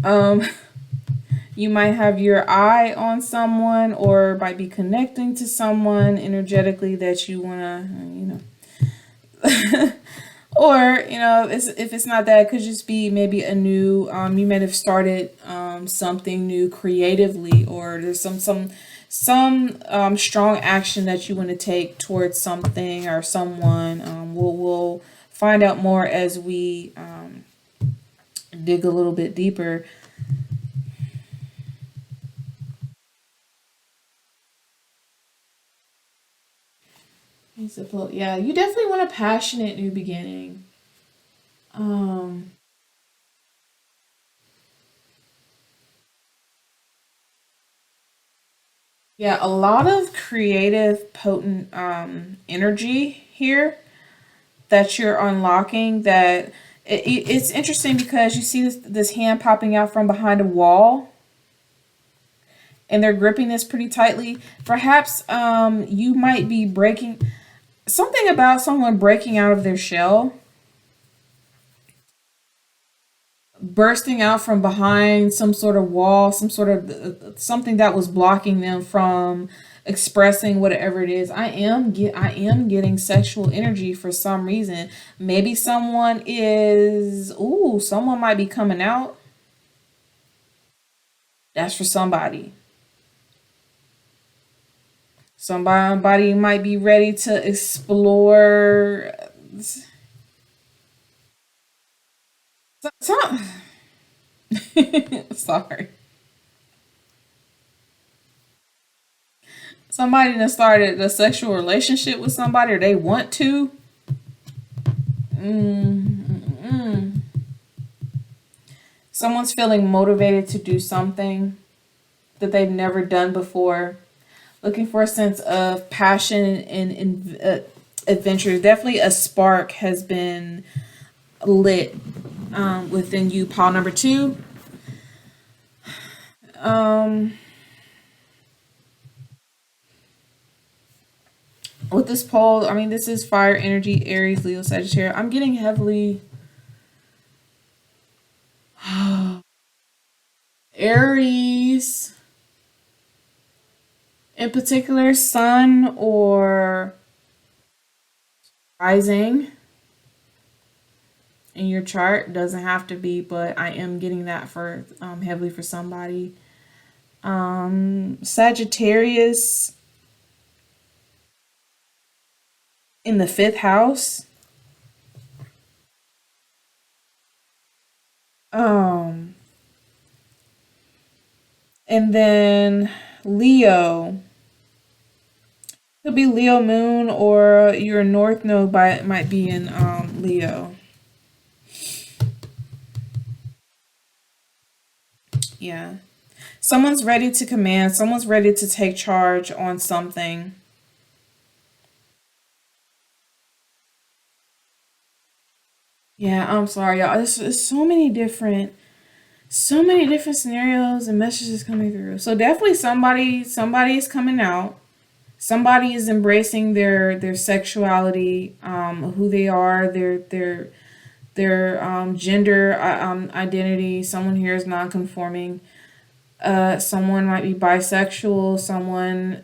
Um, you might have your eye on someone, or might be connecting to someone energetically that you wanna, you know. Or, you know, if it's not that, it could just be maybe a new, you might have started something new creatively, or there's some strong action that you want to take towards something or someone. We'll find out more as we dig a little bit deeper. Yeah, you definitely want a passionate new beginning. Um, yeah, a lot of creative, potent energy here that you're unlocking. That it's interesting because you see this hand popping out from behind a wall, and they're gripping this pretty tightly. Perhaps you might be breaking something about someone breaking out of their shell, bursting out from behind some sort of wall, some sort of something that was blocking them from expressing whatever it is. I am getting sexual energy for some reason. Maybe someone might be coming out. That's for somebody. Somebody might be ready to explore. Some, sorry. Somebody that started a sexual relationship with somebody, or they want to. Mm-mm. Someone's feeling motivated to do something that they've never done before, looking for a sense of passion and adventure. Definitely a spark has been lit within you, pile number two. Um, With this pole, I mean, this is fire energy, Aries, Leo, Sagittarius. I'm getting heavily Aries, in particular, Sun or rising in your chart. Doesn't have to be, but I am getting that for heavily for somebody. Sagittarius in the fifth house. Um, and then Leo. Could be Leo moon or your north node might be in Leo. Yeah. Someone's ready to command, someone's ready to take charge on something. Yeah, I'm sorry, y'all. There's so many different scenarios and messages coming through. So definitely somebody is coming out. Somebody is embracing their sexuality, who they are, their gender identity. Someone here is non-conforming. Someone might be bisexual. Someone,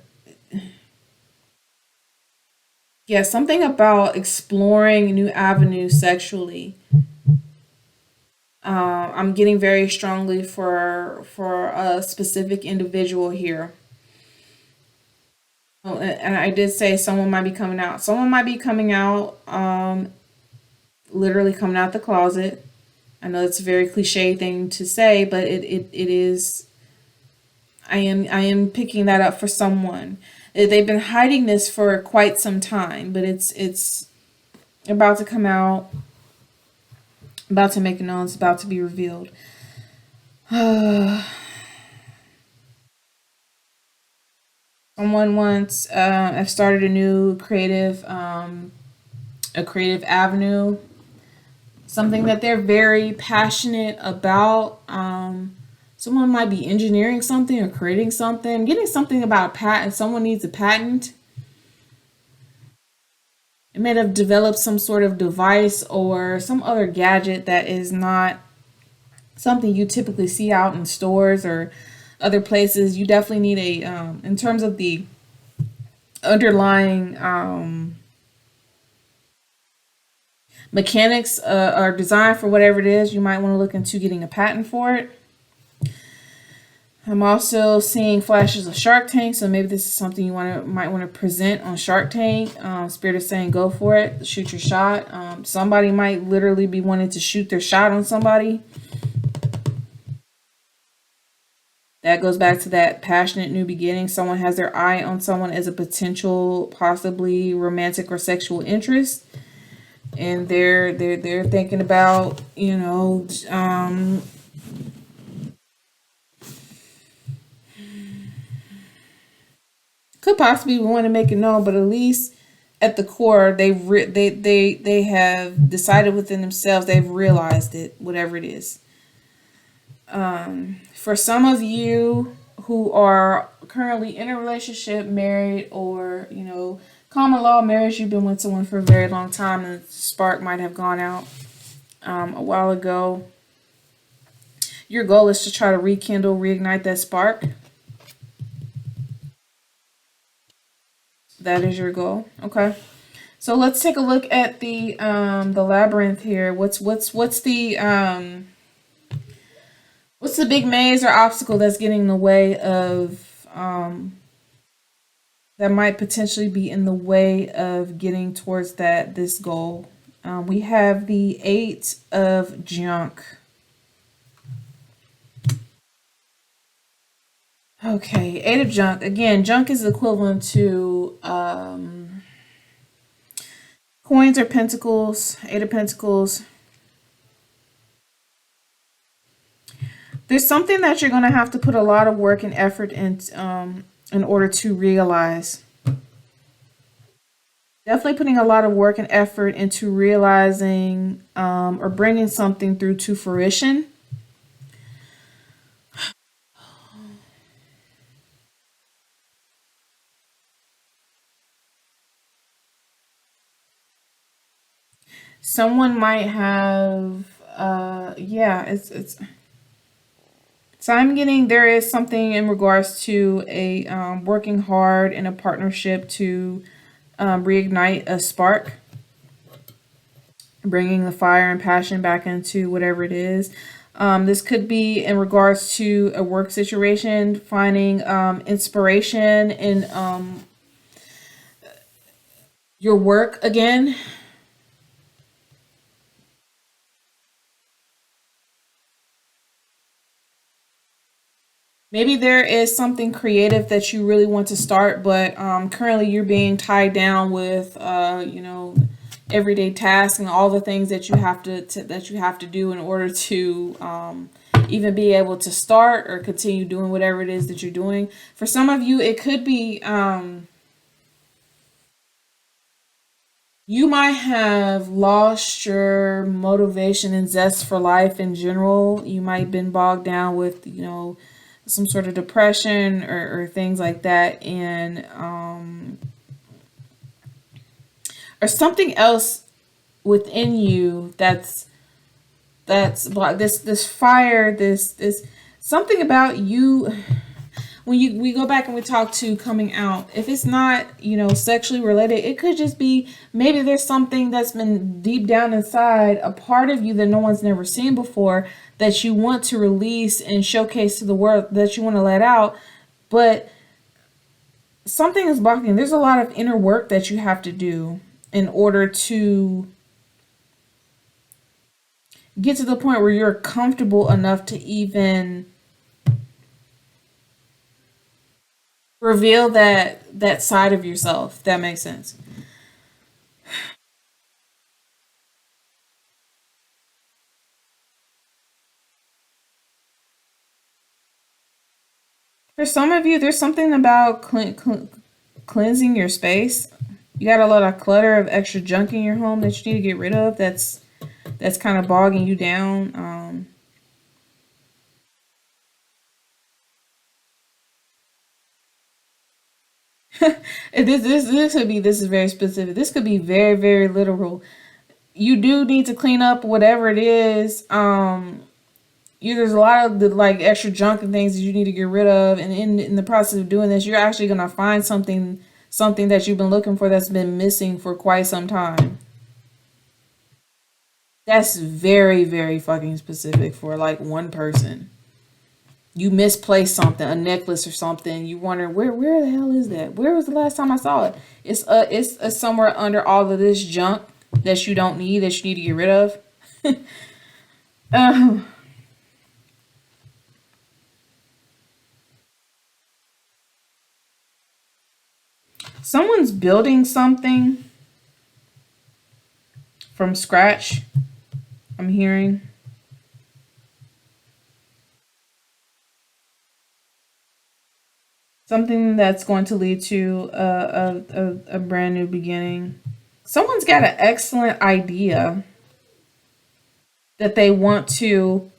yeah, something about exploring new avenues sexually. I'm getting very strongly for a specific individual here. Oh, and I did say someone might be coming out. Someone might be coming out, literally coming out the closet. I know it's a very cliche thing to say, but it is. I am picking that up for someone. They've been hiding this for quite some time, but it's about to come out, about to make it known, it's about to be revealed. Someone once have started a new a creative avenue, something that they're very passionate about. Someone might be engineering something or creating something, getting something about a patent. Someone needs a patent. It may have developed some sort of device or some other gadget that is not something you typically see out in stores or other places. You definitely need in terms of the underlying mechanics or design for whatever it is, you might want to look into getting a patent for it. I'm also seeing flashes of Shark Tank, so maybe this is something you might want to present on Shark Tank. Spirit is saying go for it, shoot your shot. Somebody might literally be wanting to shoot their shot on somebody. That goes back to that passionate new beginning. Someone has their eye on someone as a potential, possibly romantic or sexual interest, and they're thinking about could possibly want to make it known, but at least at the core, they have decided within themselves. They've realized it, whatever it is. For some of you who are currently in a relationship, married, or common law marriage, you've been with someone for a very long time, and the spark might have gone out a while ago. Your goal is to try to rekindle, reignite that spark. That is your goal. Okay. So let's take a look at the labyrinth here. What's the big maze or obstacle that's getting in the way of that might potentially be in the way of getting towards this goal? We have the 8 of junk. Okay, 8 of junk. Again, junk is equivalent to coins or pentacles. 8 of pentacles. There's something that you're going to have to put a lot of work and effort in order to realize. Definitely putting a lot of work and effort into realizing or bringing something through to fruition. Someone might have, yeah, it's so I'm getting there is something in regards to a working hard in a partnership to reignite a spark, bringing the fire and passion back into whatever it is. This could be in regards to a work situation, finding inspiration in your work again. Maybe there is something creative that you really want to start, but currently you're being tied down with, everyday tasks and all the things that you have that you have to do in order to even be able to start or continue doing whatever it is that you're doing. For some of you, it could be you might have lost your motivation and zest for life in general. You might have been bogged down with, some sort of depression or things like that. And, or something else within you that's like this fire, this something about you when you we go back and we talk to coming out, if it's not sexually related, it could just be maybe there's something that's been deep down inside, a part of you that no one's never seen before, that you want to release and showcase to the world, that you want to let out, but something is blocking. There's a lot of inner work that you have to do in order to get to the point where you're comfortable enough to even reveal that side of yourself. If that makes sense. For some of you, there's something about cleansing your space. You got a lot of clutter of extra junk in your home that you need to get rid of. That's kind of bogging you down. This could be, this is very specific. This could be very very literal. You do need to clean up whatever it is. There's a lot of the like extra junk and things that you need to get rid of, and in the process of doing this, you're actually gonna find something that you've been looking for that's been missing for quite some time. That's very very fucking specific for like one person. You misplaced something, a necklace or something. You wonder where the hell is that? Where was the last time I saw it? It's somewhere under all of this junk that you don't need, that you need to get rid of. Um, Someone's building something from scratch. I'm hearing something that's going to lead to a brand new beginning. Someone's got an excellent idea that they want to.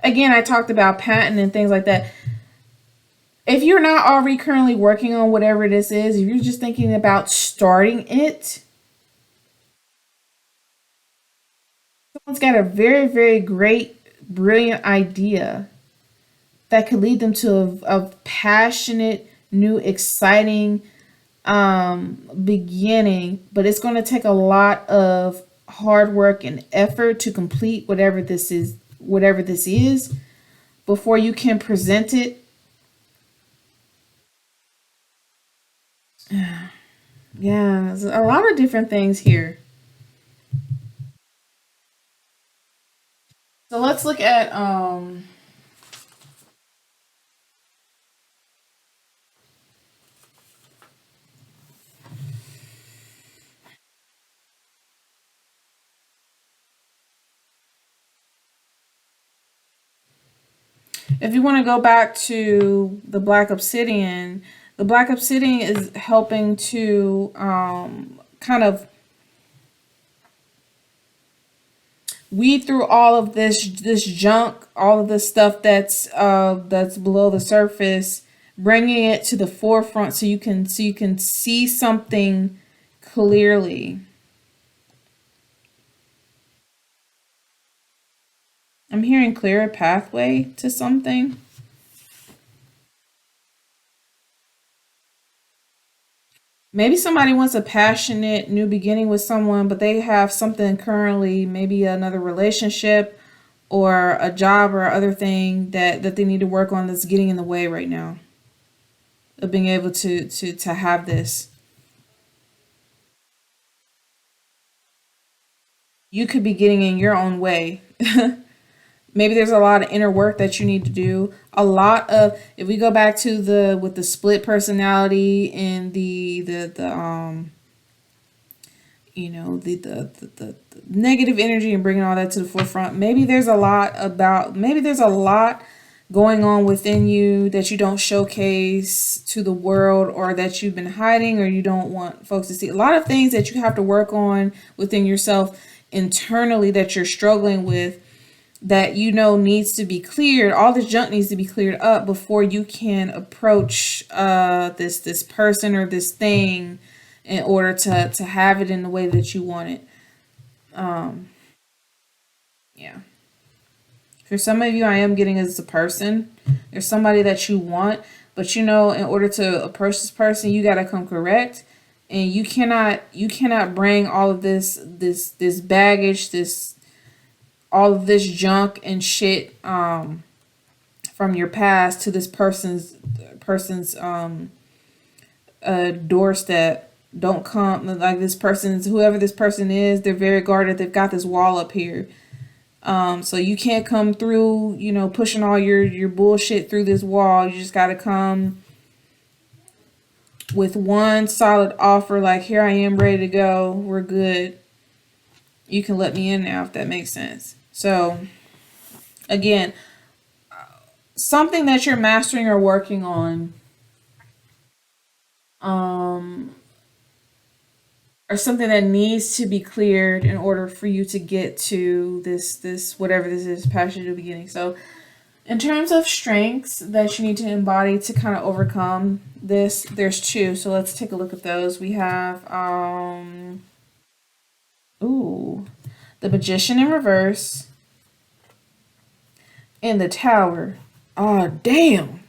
Again, I talked about patent and things like that. If you're not already currently working on whatever this is, if you're just thinking about starting it, someone's got a very, very great, brilliant idea that could lead them to a passionate, new, exciting beginning. But it's going to take a lot of hard work and effort to complete whatever this is, before you can present it. Yeah, there's a lot of different things here. So let's look at if you want to go back to the black obsidian is helping to kind of weed through all of this junk, all of this stuff that's below the surface, bringing it to the forefront so you can see something clearly. I'm hearing clear pathway to something. Maybe somebody wants a passionate new beginning with someone, but they have something currently, maybe another relationship or a job or other thing that they need to work on that's getting in the way right now of being able to have this. You could be getting in your own way. Maybe there's a lot of inner work that you need to do. A lot of, if we go back to the with the split personality and the the negative energy and bringing all that to the forefront, maybe there's a lot going on within you that you don't showcase to the world, or that you've been hiding, or you don't want folks to see. A lot of things that you have to work on within yourself internally that you're struggling with, that you know needs to be cleared. All this junk needs to be cleared up before you can approach this person or this thing in order to have it in the way that you want it. Yeah. For some of you, I am getting as a person. There's somebody that you want, but you know, in order to approach this person, you gotta come correct, and you cannot bring all of this baggage, this all of this junk and shit from your past to this person's doorstep. Don't come like this person's, whoever this person is, they're very guarded. They've got this wall up here. So you can't come through, pushing all your bullshit through this wall. You just gotta come with one solid offer, like, here I am, ready to go. We're good. You can let me in now, if that makes sense. So again, something that you're mastering or working on, um, or something that needs to be cleared in order for you to get to this whatever this is, passion to beginning. So in terms of strengths that you need to embody to kind of overcome this, there's two. So let's take a look at those. We have ooh, the Magician in reverse and the Tower. Oh damn.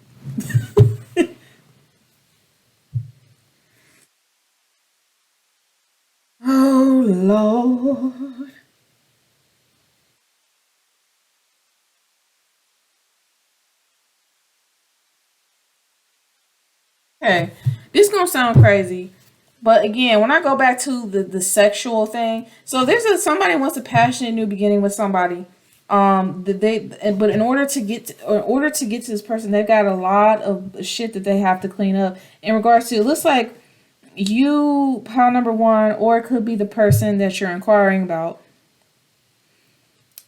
Oh Lord. Okay, this gonna sound crazy, but again, when I go back to the sexual thing, so there's somebody wants a passionate new beginning with somebody. But in order to get to this person, they've got a lot of shit that they have to clean up in regards to. It looks like you, pile number one, or it could be the person that you're inquiring about.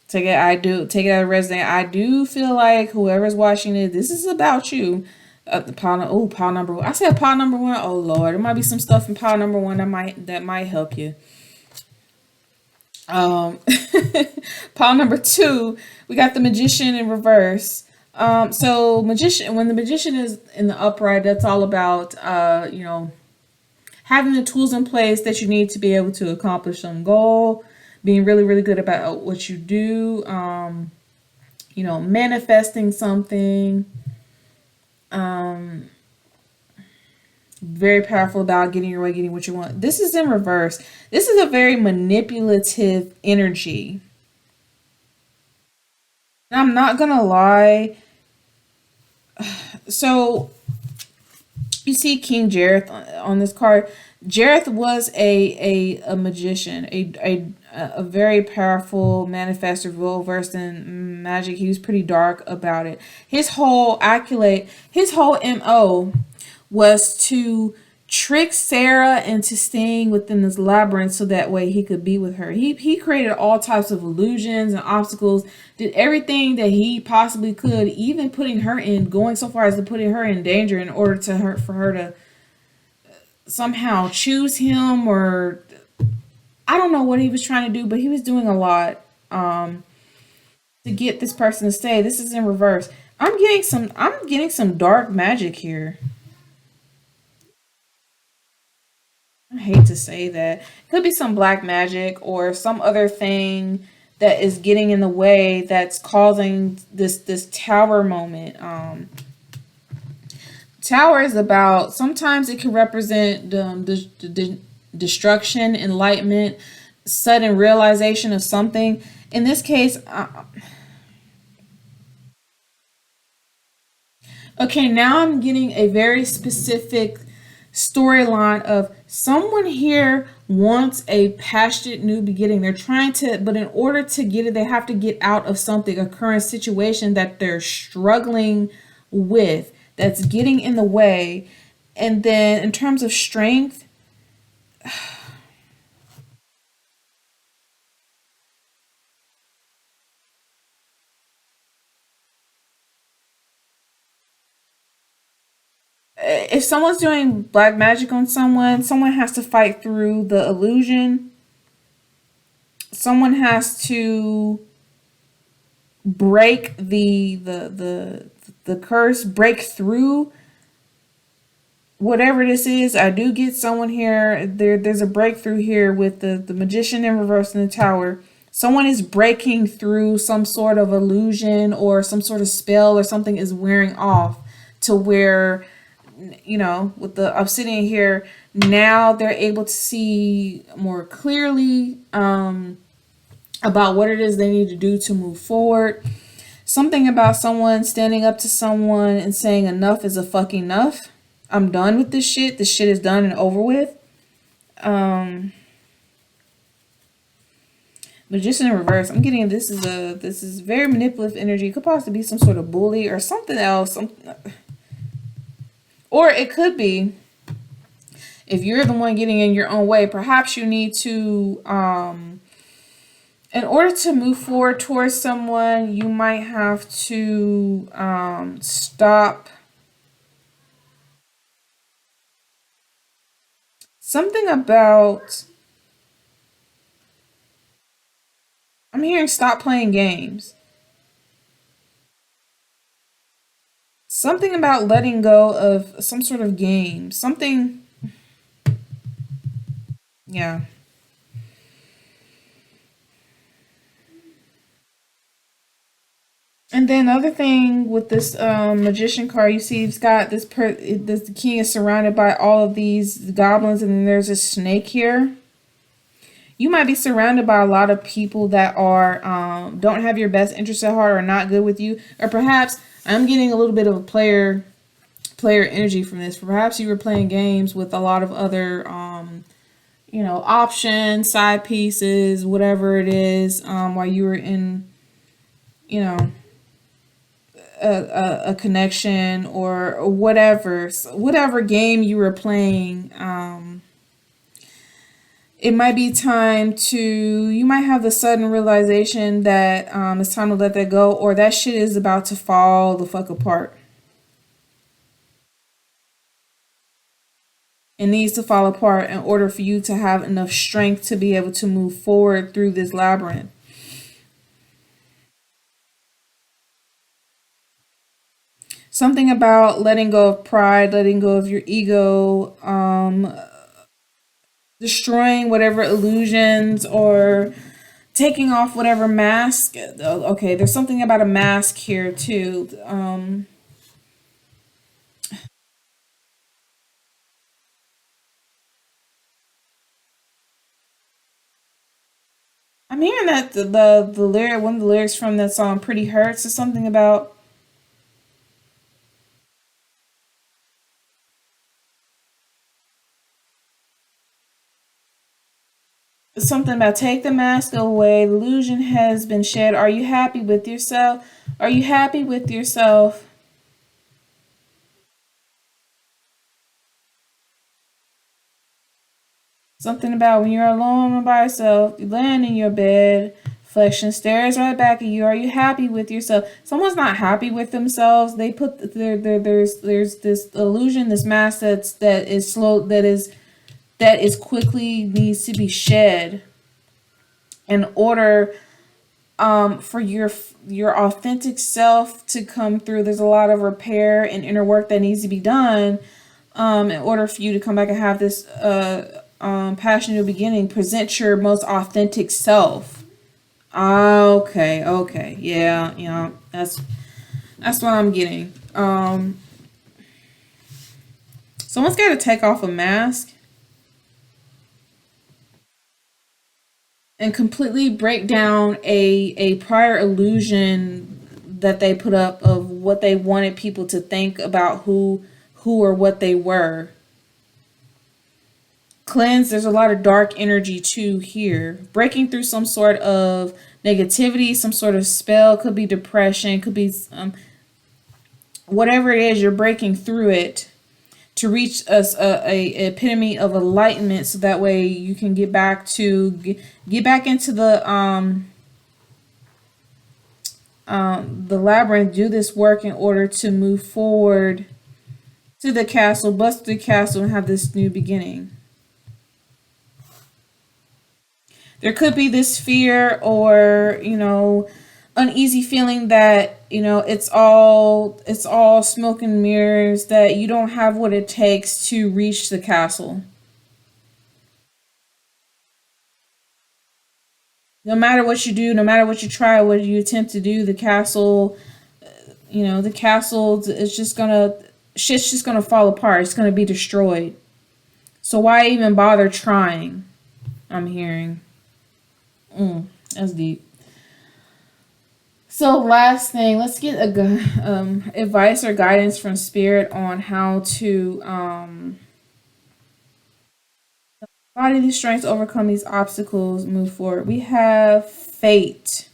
Take it out of resident. I do feel like whoever's watching it, this is about you. The pile number one. I said pile number one. Oh Lord, there might be some stuff in pile number one that might help you. Um, pile number two, we got the Magician in reverse. So magician, when the magician is in the upright, that's all about having the tools in place that you need to be able to accomplish some goal, being really really good about what you do. Manifesting something. Um, Very powerful about getting your way, getting what you want. This is in reverse. This is a very manipulative energy. And I'm not gonna lie. So you see King Jareth on this card. Jareth was a magician, a very powerful manifester, well versed in magic. He was pretty dark about it. His whole MO was to trick Sarah into staying within this labyrinth so that way he could be with her. He created all types of illusions and obstacles, did everything that he possibly could, even going so far as to putting her in danger in order for her to somehow choose him, or I don't know what he was trying to do, but he was doing a lot to get this person to stay. This is in reverse. I'm getting some dark magic here. I hate to say that. It could be some black magic or some other thing that is getting in the way, that's causing this tower moment. Tower is about, sometimes it can represent the destruction, enlightenment, sudden realization of something. In this case, okay, now I'm getting a very specific storyline of someone here wants a passionate new beginning. They're trying to, but in order to get it, they have to get out of something, a current situation that they're struggling with, that's getting in the way. And then in terms of strength, if someone's doing black magic on someone, someone has to fight through the illusion. Someone has to break the curse, break through whatever this is. I do get someone here. There's a breakthrough here with the magician in reverse in the tower. Someone is breaking through some sort of illusion or some sort of spell, or something is wearing off to where, with the obsidian here, now they're able to see more clearly about what it is they need to do to move forward. Something about someone standing up to someone and saying enough is a fucking enough. I'm done with this shit. This shit is done and over with. Um but just in reverse, I'm getting, this is very manipulative energy. It could possibly be some sort of bully or something else. Or it could be, if you're the one getting in your own way, perhaps you need to in order to move forward towards someone, you might have to stop. Something about, I'm hearing stop playing games. Something about letting go of some sort of game. Something, yeah. And then other thing with this magician card, you see it's got this the king is surrounded by all of these goblins, and then there's a snake here. You might be surrounded by a lot of people that are don't have your best interest at heart, or not good with you, or perhaps I'm getting a little bit of a player energy from this. Perhaps you were playing games with a lot of other options, side pieces, whatever it is, while you were in, you know, a connection, or whatever, whatever game you were playing. It might be time to, you might have the sudden realization that it's time to let that go, or that shit is about to fall the fuck apart. It needs to fall apart in order for you to have enough strength to be able to move forward through this labyrinth. Something about letting go of pride, letting go of your ego, destroying whatever illusions, or taking off whatever mask. Okay, there's something about a mask here too. I'm hearing that the lyric, one of the lyrics from that song "Pretty Hurts" is something about, something about take the mask away. The illusion has been shed. Are you happy with yourself? Are you happy with yourself? Something about when you're alone by yourself, you land in your bed, reflection stares right back at you. Are you happy with yourself? Someone's not happy with themselves. They put there's this illusion, this mask that is slow, that is quickly needs to be shed in order for your authentic self to come through. There's a lot of repair and inner work that needs to be done in order for you to come back and have this passionate beginning. Present your most authentic self. Okay, okay. Yeah, yeah. That's what I'm getting. Someone's got to take off a mask and completely break down a prior illusion that they put up of what they wanted people to think about who or what they were. Cleanse, there's a lot of dark energy too here. Breaking through some sort of negativity, some sort of spell, could be depression, could be whatever it is, you're breaking through it to reach us a epitome of enlightenment, so that way you can get back into the labyrinth, do this work in order to move forward to the castle, bust through the castle, and have this new beginning. There could be this fear or, uneasy feeling that, it's all smoke and mirrors, that you don't have what it takes to reach the castle. No matter what you do, no matter what you try, what you attempt to do, the castle is just gonna shit's just gonna fall apart. It's gonna be destroyed. So why even bother trying? I'm hearing. That's deep. So last thing, let's get advice or guidance from spirit on how to body these strengths, overcome these obstacles, move forward. We have fate.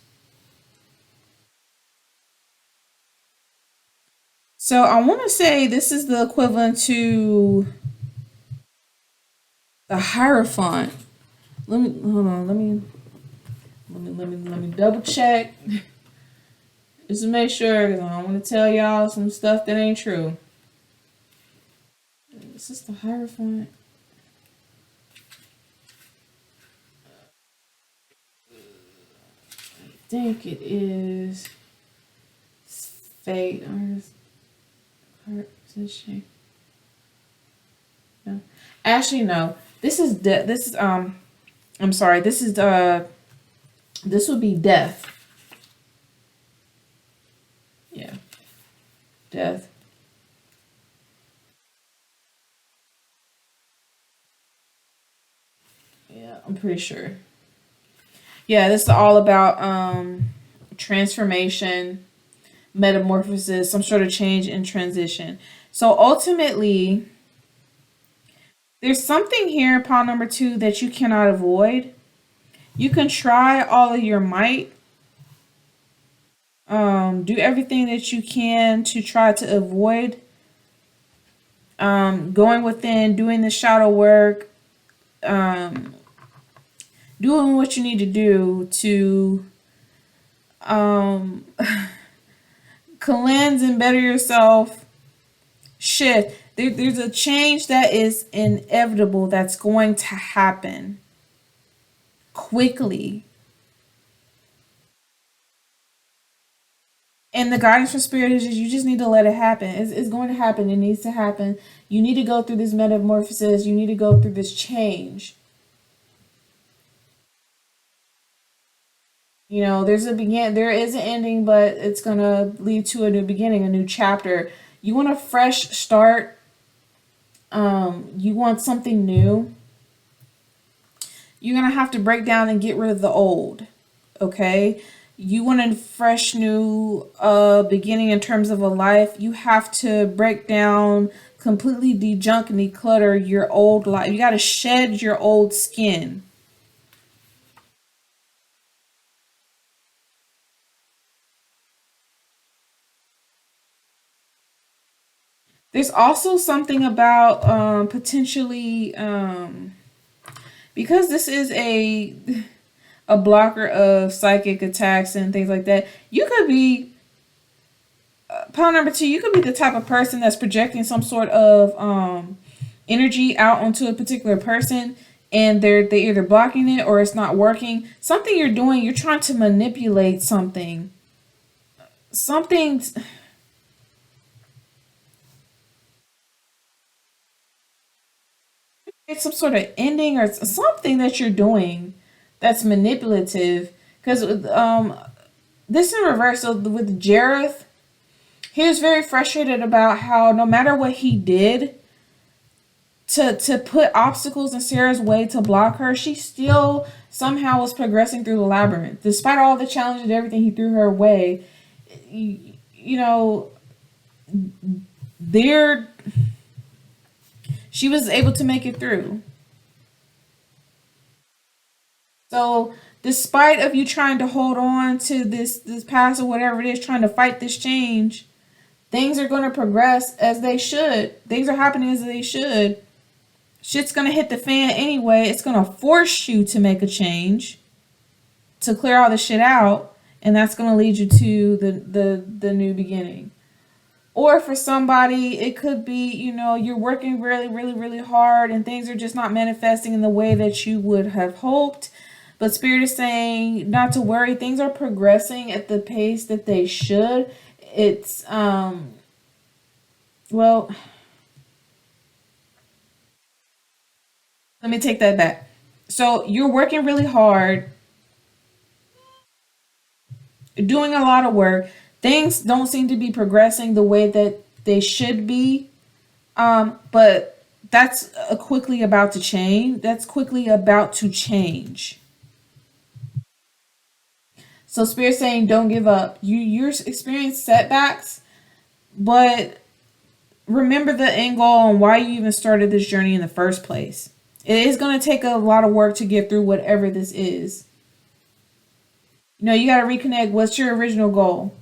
So I want to say this is the equivalent to the Hierophant. Let me hold on. Let me double check just to make sure, because I don't want to tell y'all some stuff that ain't true. Is this the Hierophant? I think it is fate. Heart position. No. Actually, no. This is I'm sorry. This would be death. Yeah, death. Yeah, I'm pretty sure. Yeah, this is all about transformation, metamorphosis, some sort of change and transition. So ultimately, there's something here in pile number two that you cannot avoid. You can try all of your might, do everything that you can to try to avoid going within, doing the shadow work, um, doing what you need to do to um, cleanse and better yourself, shift. There's a change that is inevitable that's going to happen quickly. And the guidance from spirit is just you just need to let it happen. It's going to happen. It needs to happen. You need to go through this metamorphosis. You need to go through this change. There is an ending, but it's gonna lead to a new beginning, a new chapter. You want a fresh start. You want something new. You're gonna have to break down and get rid of the old. Okay? You want a fresh new beginning in terms of a life. You have to break down, completely de-junk and declutter your old life. You gotta shed your old skin. There's also something about potentially because this is a blocker of psychic attacks and things like that. You could be pile number two. You could be the type of person that's projecting some sort of energy out onto a particular person, and they either blocking it or it's not working. Something you're doing, you're trying to manipulate something. Something. It's some sort of ending or something that you're doing that's manipulative Because this in reverse. So with Jareth, he was very frustrated about how no matter what he did to put obstacles in Sarah's way to block her, she still somehow was progressing through the labyrinth. Despite all the challenges and everything he threw her way, you know, there she was able to make it through. So despite of you trying to hold on to this past or whatever it is, trying to fight this change, things are going to progress as they should. Things are happening as they should. Shit's going to hit the fan anyway. It's going to force you to make a change to clear all the shit out, and that's going to lead you to the new beginning. Or for somebody, it could be, you're working really, really, really hard and things are just not manifesting in the way that you would have hoped. But Spirit is saying not to worry. Things are progressing at the pace that they should. It's, well, let me take that back. So you're working really hard, doing a lot of work. Things don't seem to be progressing the way that they should be. But that's quickly about to change. That's quickly about to change. So Spirit saying don't give up. You're experiencing setbacks, but remember the end goal and why you even started this journey in the first place. It is going to take a lot of work to get through whatever this is. You got to reconnect. What's your original goal?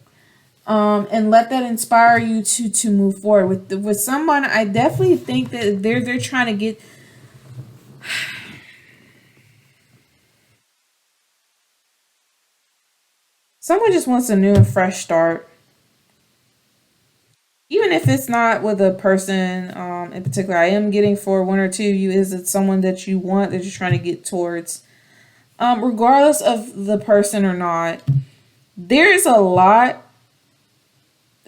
And let that inspire you to move forward with someone. I definitely think that they're trying to get. Someone just wants a new and fresh start, even if it's not with a person in particular. I am getting for one or two of you, is it someone that you want, that you're trying to get towards, regardless of the person or not. There's a lot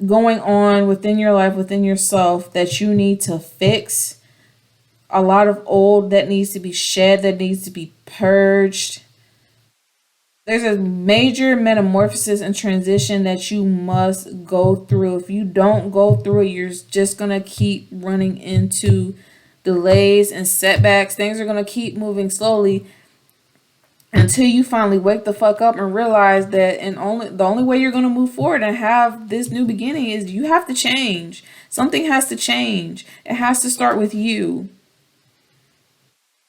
going on within your life, within yourself, that you need to fix. A lot of old that needs to be shed, that needs to be purged. There's a major metamorphosis and transition that you must go through. If you don't go through it, you're just going to keep running into delays and setbacks. Things are going to keep moving slowly until you finally wake the fuck up and realize that the only way you're going to move forward and have this new beginning is you have to change. Something has to change. It has to start with you.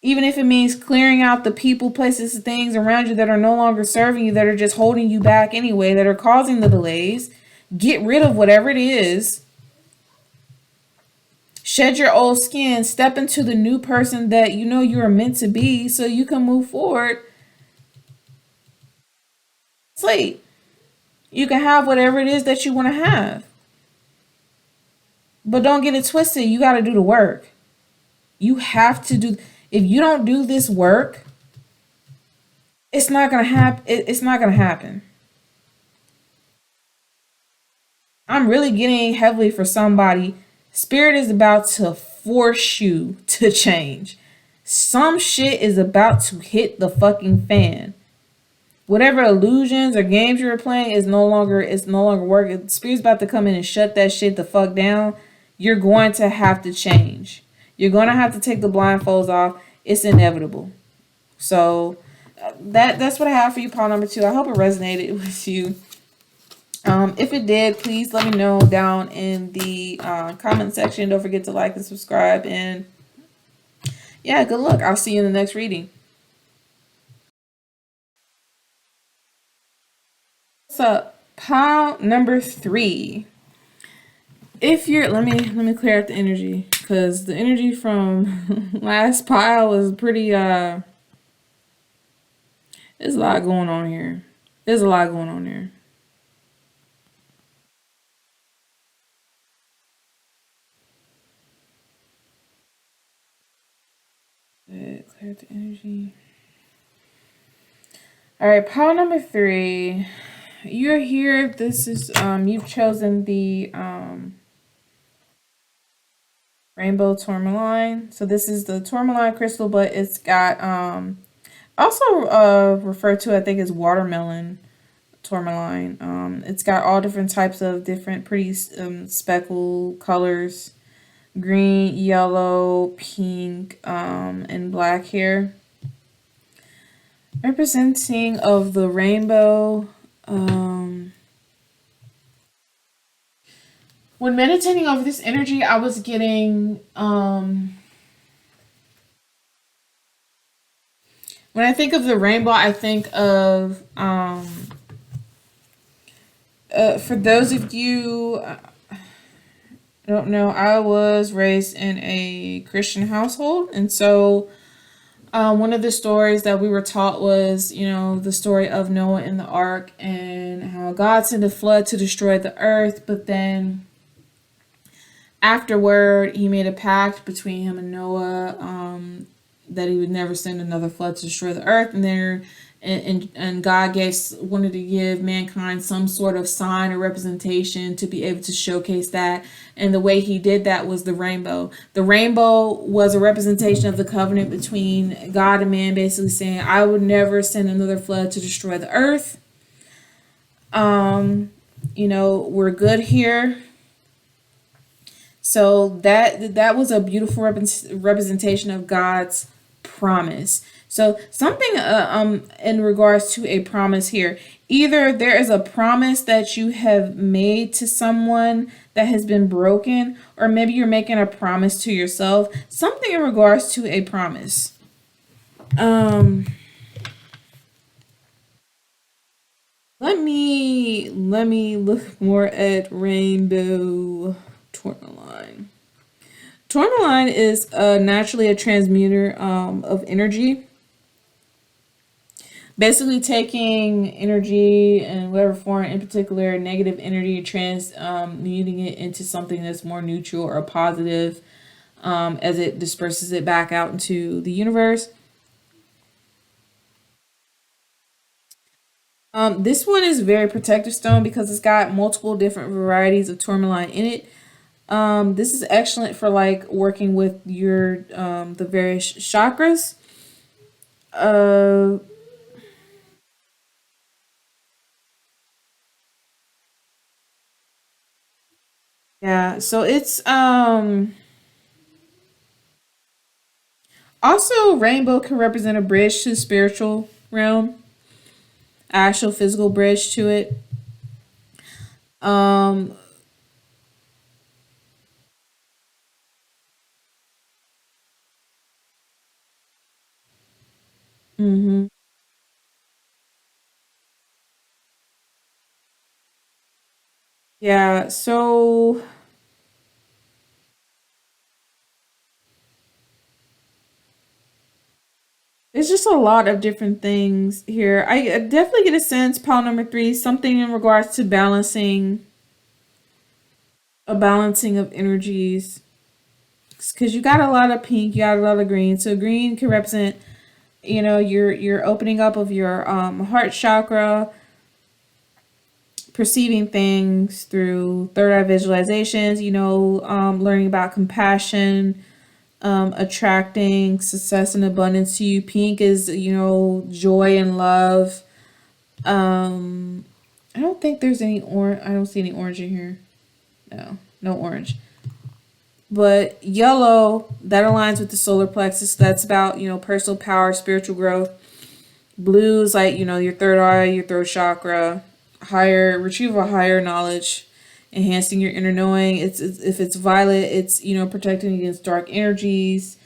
Even if it means clearing out the people, places, things around you that are no longer serving you, that are just holding you back anyway, that are causing the delays. Get rid of whatever it is. Shed your old skin. Step into the new person that you know you are meant to be so you can move forward. Sleep. You can have whatever it is that you want to have. But don't get it twisted. You got to do the work. You have to do. If you don't do this work, it's not gonna happen. It's not gonna happen. I'm really getting heavily for somebody. Spirit is about to force you to change. Some shit is about to hit the fucking fan. Whatever illusions or games you were playing is no longer working. Spirit's about to come in and shut that shit the fuck down. You're going to have to change. You're going to have to take the blindfolds off. It's inevitable. So that's what I have for you, pile number 2. I hope it resonated with you. If it did, please let me know down in the comment section. Don't forget to like and subscribe. And yeah, good luck. I'll see you in the next reading. What's up? Pile number 3. If you're, let me clear out the energy, because the energy from last pile is pretty there's a lot going on here. There's a lot going on here. Clear out the energy. All right, pile number 3. You're here. This is you've chosen the rainbow tourmaline. So this is the tourmaline crystal, but it's got Also referred to, I think, as watermelon tourmaline. It's got all different types of different pretty speckle colors: green, yellow, pink, and black here, representing of the rainbow. Um, when meditating over this energy, I was getting when I think of the rainbow, I think of for those of you I don't know, I was raised in a Christian household, and so one of the stories that we were taught was, the story of Noah and the ark and how God sent a flood to destroy the earth, but then afterward, he made a pact between him and Noah that he would never send another flood to destroy the earth, and God wanted to give mankind some sort of sign or representation to be able to showcase that. And the way he did that was the rainbow. The rainbow was a representation of the covenant between God and man, basically saying, I would never send another flood to destroy the earth. We're good here. So that was a beautiful representation of God's promise. So something in regards to a promise here. Either there is a promise that you have made to someone that has been broken, or maybe you're making a promise to yourself. Something in regards to a promise. Um let me look more at rainbow tourmaline. Tourmaline is naturally a transmuter of energy, basically taking energy in whatever form, in particular negative energy, transmuting it into something that's more neutral or positive, as it disperses it back out into the universe. This one is very protective stone because it's got multiple different varieties of tourmaline in it. This is excellent for like working with your the various chakras. Uh, yeah. So it's also rainbow can represent a bridge to the spiritual realm, actual physical bridge to it. Um, hmm yeah. So there's just a lot of different things here. I definitely get a sense, pile number three, something in regards to a balancing of energies. Because you got a lot of pink, you got a lot of green. So green can represent, your opening up of your heart chakra, perceiving things through third eye visualizations. Learning about compassion, attracting success and abundance to you. Pink is, joy and love. I don't think there's any orange. I don't see any orange in here. No, no orange. But yellow, that aligns with the solar plexus. That's about, personal power, spiritual growth. Blue is like, your third eye, your throat chakra, higher, retrieval of higher knowledge, enhancing your inner knowing. If it's violet, it's, protecting against dark energies,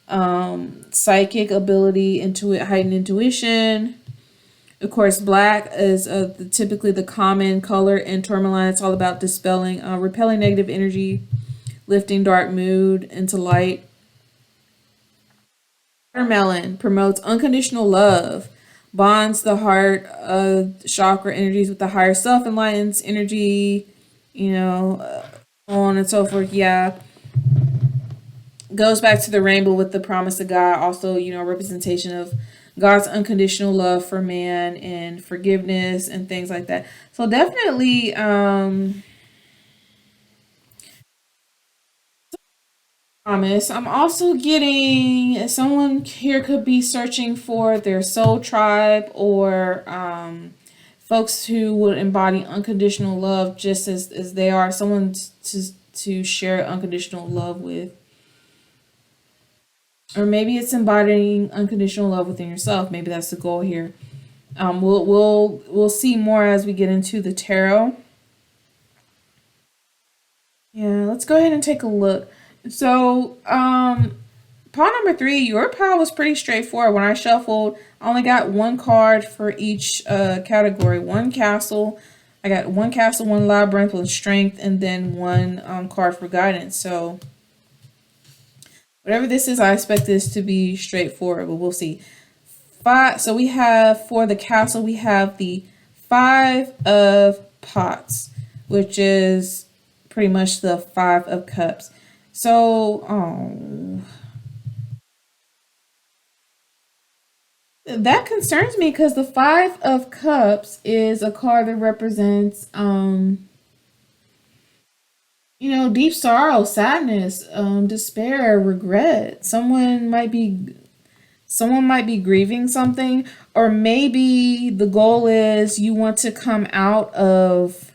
psychic ability, heightened intuition. Of course, black is typically the common color in tourmaline. It's all about dispelling, repelling negative energy, lifting dark mood into light. Watermelon promotes unconditional love, bonds the heart chakra energies with the higher self, enlightens energy, so on and so forth. Yeah, goes back to the rainbow with the promise of God. Also, representation of God's unconditional love for man and forgiveness and things like that. So definitely, Promise. I'm also getting someone here could be searching for their soul tribe or folks who would embody unconditional love just as they are. Someone to share unconditional love with. Or maybe it's embodying unconditional love within yourself. Maybe that's the goal here. We'll see more as we get into the tarot. Yeah, let's go ahead and take a look. So, pile number three, your pile was pretty straightforward. When I shuffled, I only got one card for each category. One castle. I got one castle, one labyrinth with strength, and then one card for guidance. So, whatever this is, I expect this to be straightforward, but we'll see. Five. So we have for the castle, we have the Five of Pots, which is pretty much the Five of Cups. So, oh, that concerns me because the Five of Cups is a card that represents, deep sorrow, sadness, despair, regret. Someone might be grieving something, or maybe the goal is you want to come out of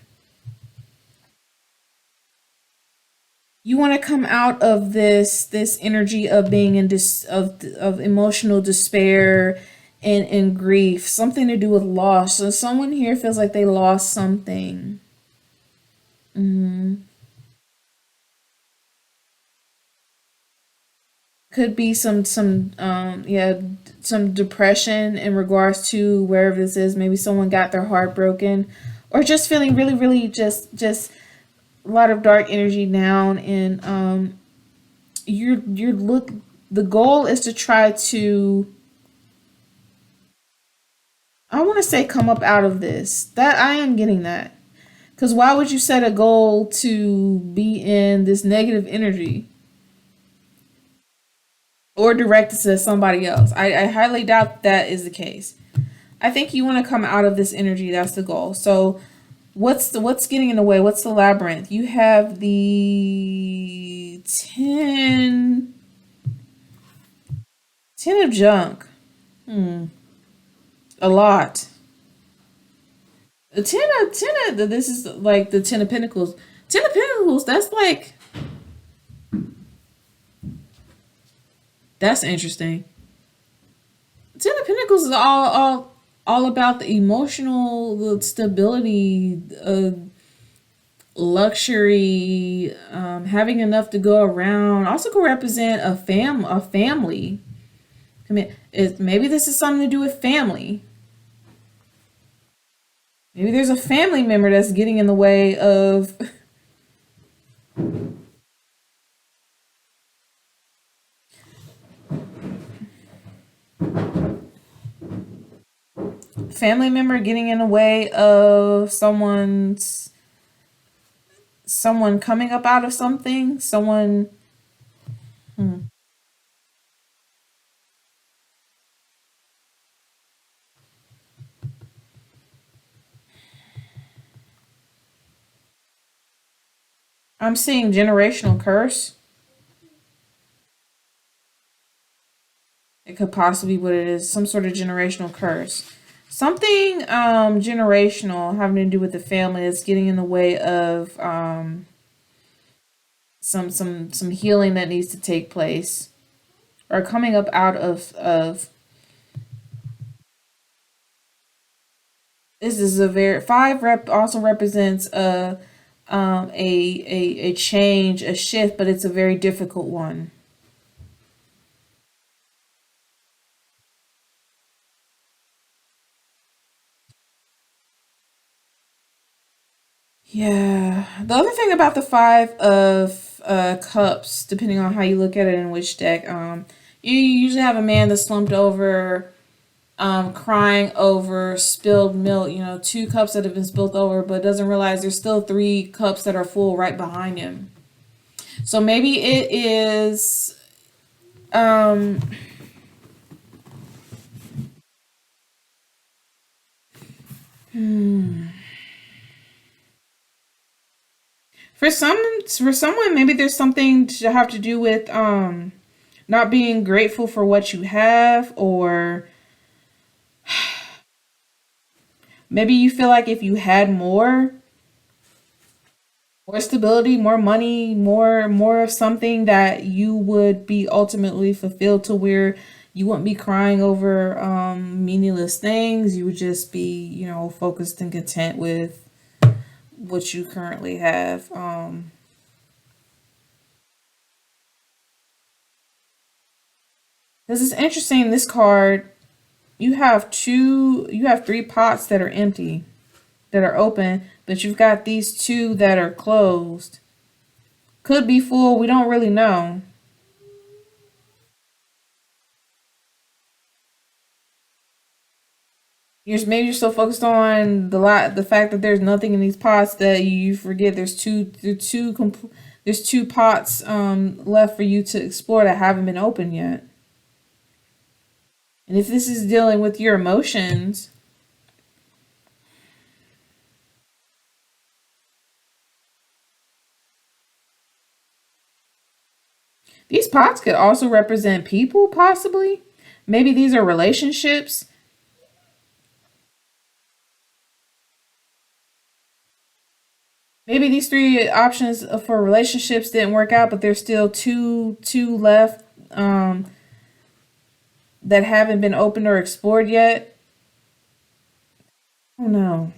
this energy of being in of emotional despair and grief, something to do with loss. So someone here feels like they lost something. Could be some depression in regards to wherever this is. Maybe someone got their heart broken, or just feeling really really just a lot of dark energy down. And you're look the goal is to try to, I want to say, come up out of this. That I am getting that. Because why would you set a goal to be in this negative energy or direct it to somebody else? I highly doubt that is the case. I think you want to come out of this energy. That's the goal. So what's getting in the way? What's the labyrinth? You have the ten of junk. A lot. This is like the ten of pentacles. Ten of pentacles. That's interesting. Ten of pentacles is all about the emotional, the stability, luxury, having enough to go around. Also could represent a family. I mean, maybe this is something to do with family. Maybe there's a family member that's getting in the way of family member getting in the way of someone coming up out of something. Someone, I'm seeing generational curse. It could possibly be what it is, some sort of generational curse. Something generational having to do with the family that's getting in the way of some healing that needs to take place, or coming up out of this is a very five rep also represents a change, a shift, but it's a very difficult one. Yeah. The other thing about the five of cups, depending on how you look at it in which deck, you usually have a man that's slumped over, crying over spilled milk. Two cups that have been spilled over, but doesn't realize there's still three cups that are full right behind him. So maybe it is. Um, For someone, maybe there's something to have to do with not being grateful for what you have, or maybe you feel like if you had more stability, more money, more of something, that you would be ultimately fulfilled, to where you wouldn't be crying over meaningless things. You would just be, focused and content with what you currently have. This is interesting. This card, you have three pots that are empty, that are open, but you've got these two that are closed. Could be full. We don't really know. Maybe you're so focused on the fact that there's nothing in these pots that you forget there's two pots left for you to explore that haven't been opened yet. And if this is dealing with your emotions, these pots could also represent people, possibly. Maybe these are relationships. Maybe these three options for relationships didn't work out, but there's still two left that haven't been opened or explored yet. Oh no.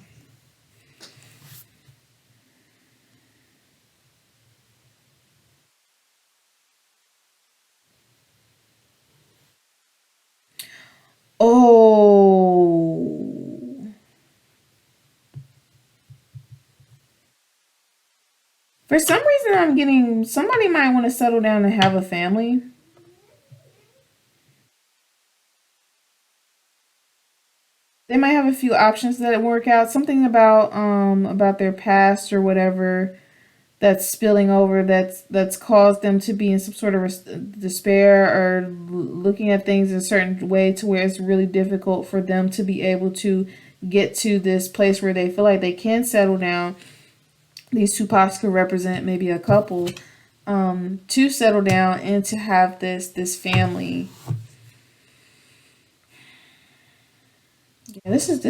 Oh. For some reason, I'm getting somebody might want to settle down and have a family. They might have a few options that work out. Something about their past or whatever that's spilling over, that's caused them to be in some sort of despair, or looking at things in a certain way, to where it's really difficult for them to be able to get to this place where they feel like they can settle down. These two pops could represent maybe a couple, to settle down and to have this family. Yeah, this is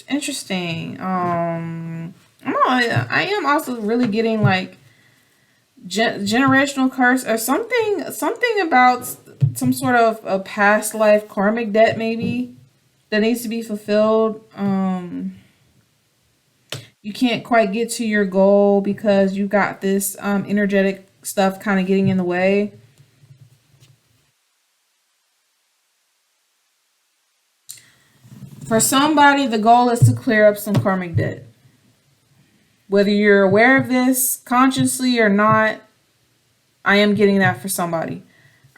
interesting. I am also really getting like generational curse, or something about some sort of a past life karmic debt, maybe, that needs to be fulfilled. You can't quite get to your goal because you got this energetic stuff kind of getting in the way. For somebody, the goal is to clear up some karmic debt. Whether you're aware of this consciously or not, I am getting that for somebody.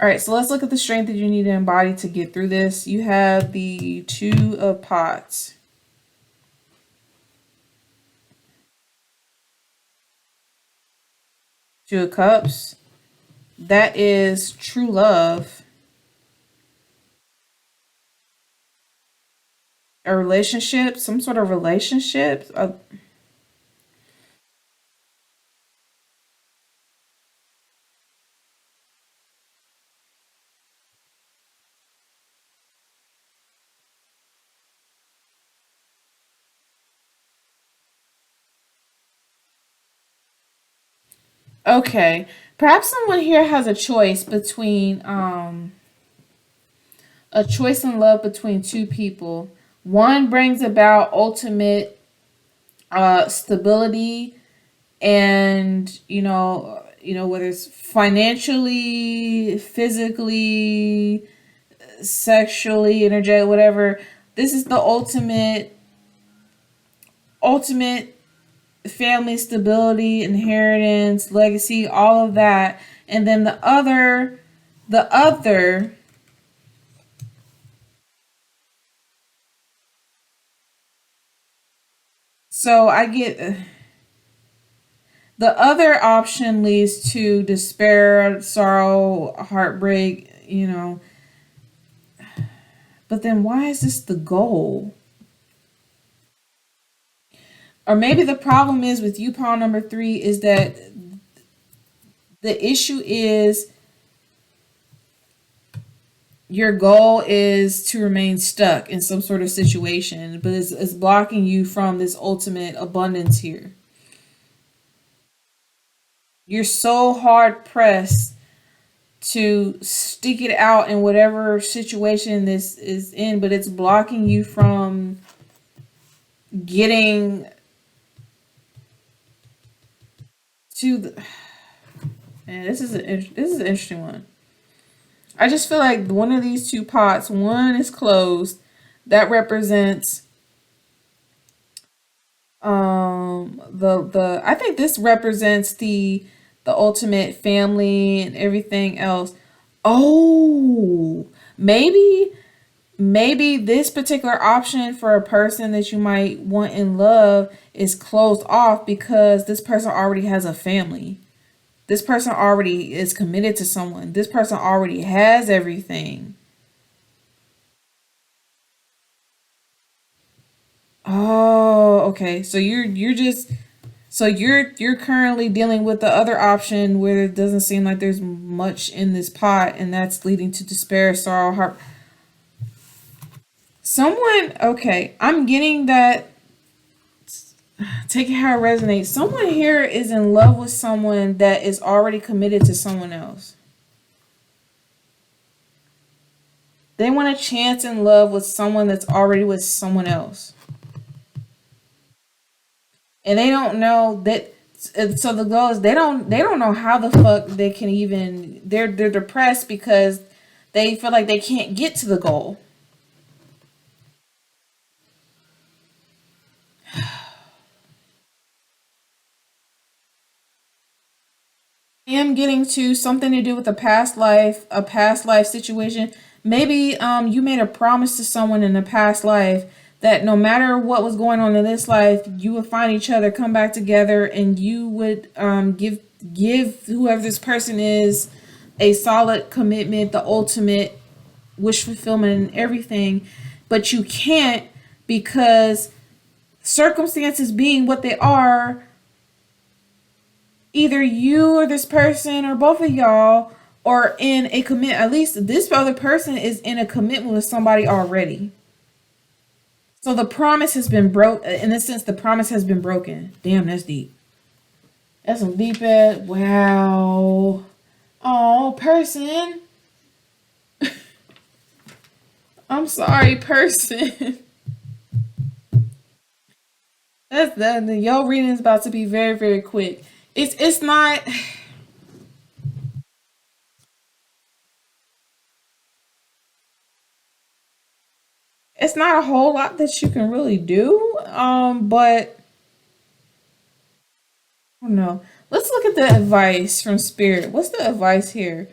All right, so let's look at the strength that you need to embody to get through this. You have the Two of Pots, Two of Cups. That is true love, a relationship, some sort of relationship. Okay, perhaps someone here has a choice in love between two people. One brings about ultimate stability, and whether it's financially, physically, sexually, energetic, whatever. This is the ultimate family stability, inheritance, legacy, all of that. And then the other, so I get the other option leads to despair, sorrow, heartbreak, but then why is this the goal? Or maybe the problem is with you, pile number three, is that the issue is your goal is to remain stuck in some sort of situation, but it's blocking you from this ultimate abundance here. You're so hard pressed to stick it out in whatever situation this is in, but it's blocking you from getting to the. Man, this is an interesting one. I just feel like one of these two pots, one is closed, that represents the I think this represents the ultimate family and everything else. Oh, maybe this particular option for a person that you might want in love is closed off because this person already has a family. This person already is committed to someone. This person already has everything. Oh, okay. So you're just so you're currently dealing with the other option where it doesn't seem like there's much in this pot, and that's leading to despair, sorrow, heart. Someone, okay, I'm getting that. Take it how it resonates. Someone here is in love with someone that is already committed to someone else. They want a chance in love with someone that's already with someone else, and they don't know that. So the goal is they don't know how the fuck they can even. They're depressed because they feel like they can't get to the goal. I am getting to something to do with a past life situation. Maybe you made a promise to someone in a past life that no matter what was going on in this life, you would find each other, come back together, and you would give whoever this person is a solid commitment, the ultimate wish fulfillment, and everything. But you can't because circumstances being what they are, either you or this person or both of y'all are in a commit. At least this other person is in a commitment with somebody already. So the promise has been broke. In this sense, the promise has been broken. Damn, that's deep. That's some deep ass. Wow. Oh, person. I'm sorry, person. That's that. Your reading is about to be very, very quick. It's not. It's not a whole lot that you can really do. But I don't know. Let's look at the advice from Spirit. What's the advice here?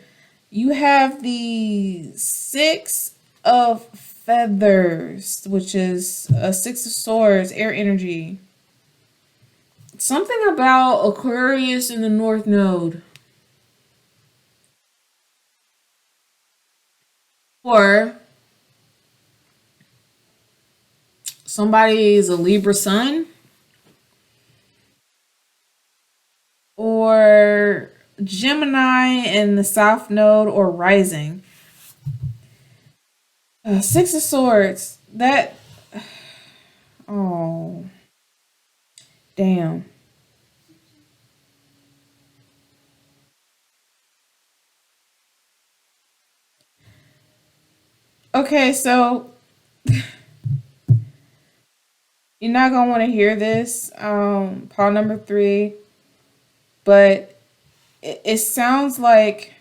You have the Six of Feathers, which is a Six of Swords, air energy. Something about Aquarius in the North Node. Or somebody is a Libra Sun. Or Gemini in the South Node or Rising. Six of Swords. That. Oh, damn. Okay, so you're not gonna want to hear this, Paul number three, but it sounds like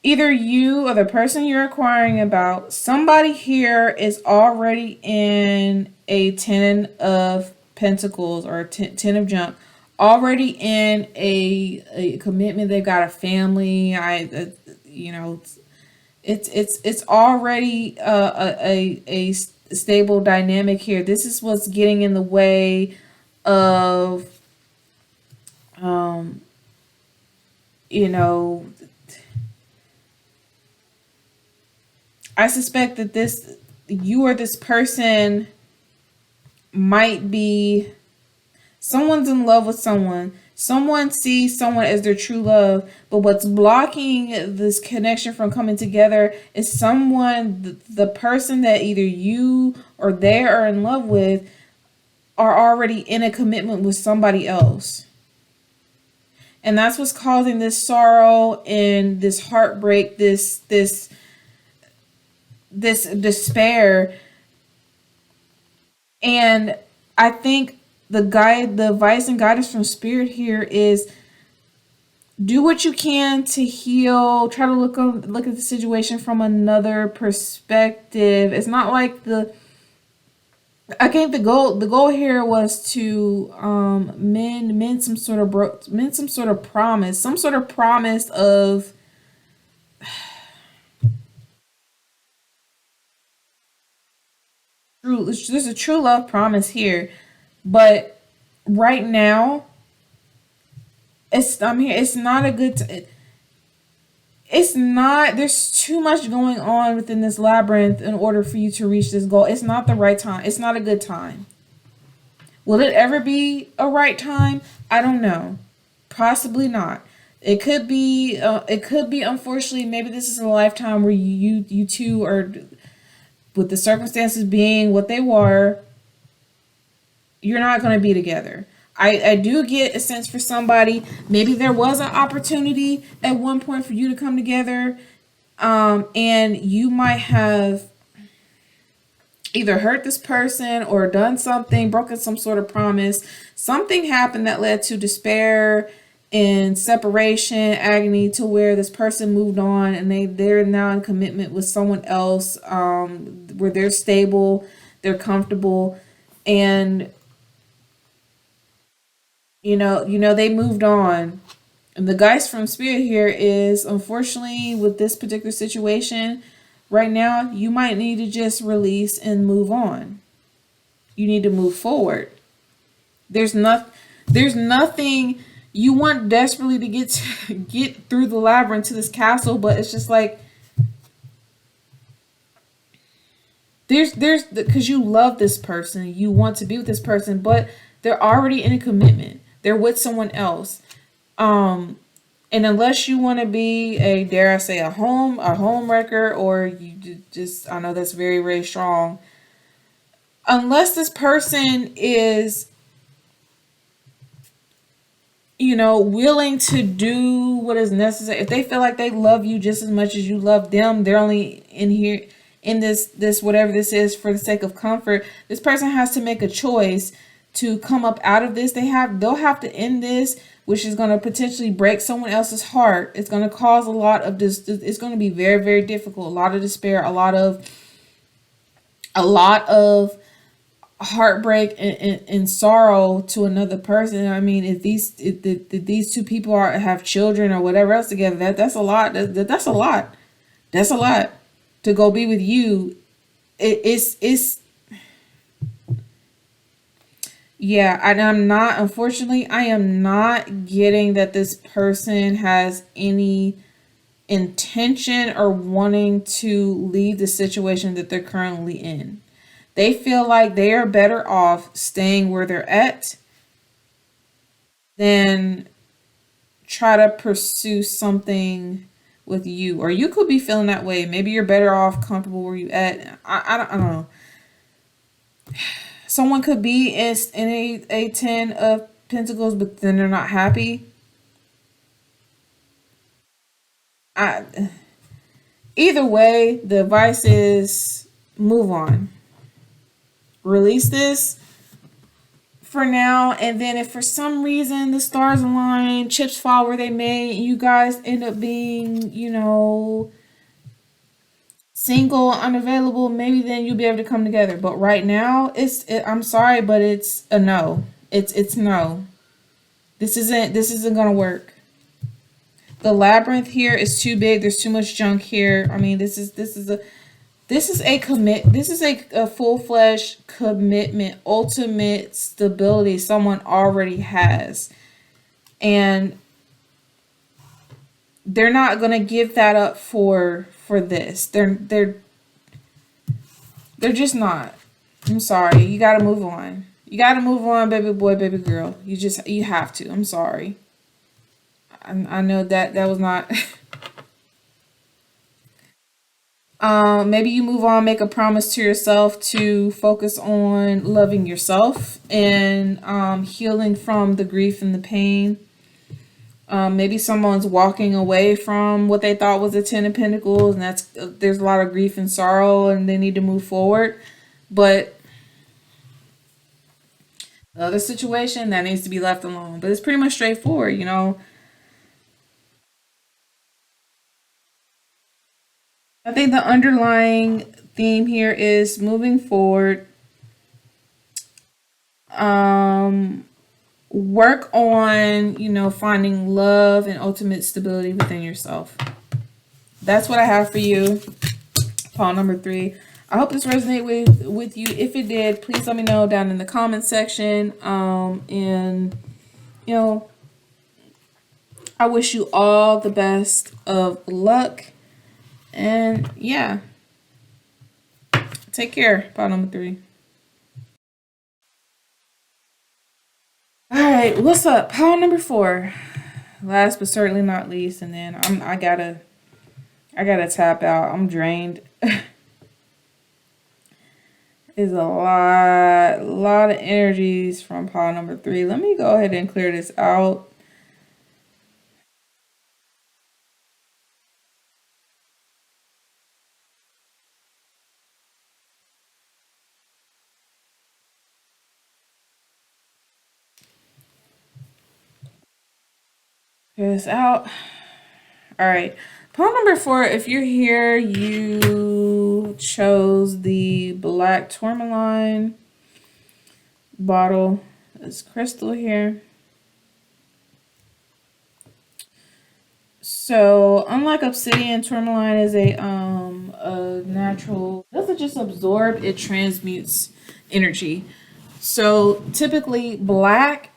either you or the person you're inquiring about, somebody here is already in a ten of pentacles or ten of junk, already in a commitment. They've got a family. You know, it's already a stable dynamic here. This is what's getting in the way of um you know I suspect that this you or this person might be someone's in love with someone. Someone sees someone as their true love, but what's blocking this connection from coming together is someone, the person that either you or they are in love with, are already in a commitment with somebody else. And that's what's causing this sorrow and this heartbreak, this despair. And I think the advice and guidance from spirit here is do what you can to heal. Try to look at the situation from another perspective. It's not like I think the goal here was to mend some sort of promise, some sort of promise of true. There's a true love promise here, but right now I'm here. It's not a good. It's not. There's too much going on within this labyrinth in order for you to reach this goal. It's not the right time. It's not a good time. Will it ever be a right time? I don't know. Possibly not. It could be. It could be. Unfortunately, maybe this is a lifetime where you two are, with the circumstances being what they were, you're not going to be together. I do get a sense for somebody. Maybe there was an opportunity at one point for you to come together, and you might have either hurt this person or done something, broken some sort of promise. Something happened that led to despair and separation, agony, to where this person moved on and they're now in commitment with someone else, where they're stable, they're comfortable, and they moved on. And the guys from spirit here is, unfortunately, with this particular situation right now, you might need to just release and move on. You need to move forward. There's nothing you want desperately to get through the labyrinth to this castle, but it's just like there's because you love this person, you want to be with this person, but they're already in a commitment. They're with someone else. And unless you want to be a, dare I say, a home wrecker, or you just, I know that's very, very strong. Unless this person is, willing to do what is necessary. If they feel like they love you just as much as you love them, they're only in here in this whatever this is for the sake of comfort. This person has to make a choice to come up out of this. They'll have to end this, which is going to potentially break someone else's heart. It's going to cause a lot of this. It's going to be very, very difficult. A lot of despair, a lot of heartbreak and sorrow to another person. I mean, if these two people have children or whatever else together, that's a lot. That's a lot. That's a lot to go be with you. It's yeah, and unfortunately, I am not getting that this person has any intention or wanting to leave the situation that they're currently in. They feel like they are better off staying where they're at than try to pursue something with you. Or you could be feeling that way. Maybe you're better off comfortable where you at. I don't know. Someone could be in a 10 of Pentacles, but then they're not happy. I, Either way, the advice is move on. Release this for now, and then if for some reason the stars align, chips fall where they may, you guys end up being, single, unavailable, maybe then you'll be able to come together. But right now, I'm sorry, but it's a no. It's no. This isn't gonna work. The labyrinth here is too big. There's too much junk here. I mean, this is a full-fledged commitment, ultimate stability someone already has. And they're not gonna give that up for this. They're just not. I'm sorry. You gotta move on. You gotta move on, baby boy, baby girl. You have to. I'm sorry. I know that was not. Maybe you move on, make a promise to yourself to focus on loving yourself and healing from the grief and the pain. Maybe someone's walking away from what they thought was a Ten of Pentacles, and there's a lot of grief and sorrow, and they need to move forward. But the other situation that needs to be left alone. But it's pretty much straightforward, you know. I think the underlying theme here is moving forward. Um, Work on, you know, finding love and ultimate stability within yourself. That's what I have for you. Pile number 3. I hope this resonated with you. If it did, please let me know down in the comment section. And you know, I wish you all the best of luck. And yeah, take care. Pile number 3. All right, what's up? Pile number 4. Last but certainly not least, and then I gotta tap out. I'm drained. Is a lot of energies from pile number 3. Let me go ahead and clear this out. Clear this out. All right. Pile number 4, if you're here, you chose the black Tourmaline bottle. There's crystal here. So unlike Obsidian, Tourmaline is a natural, doesn't just absorb, it transmutes energy. So typically black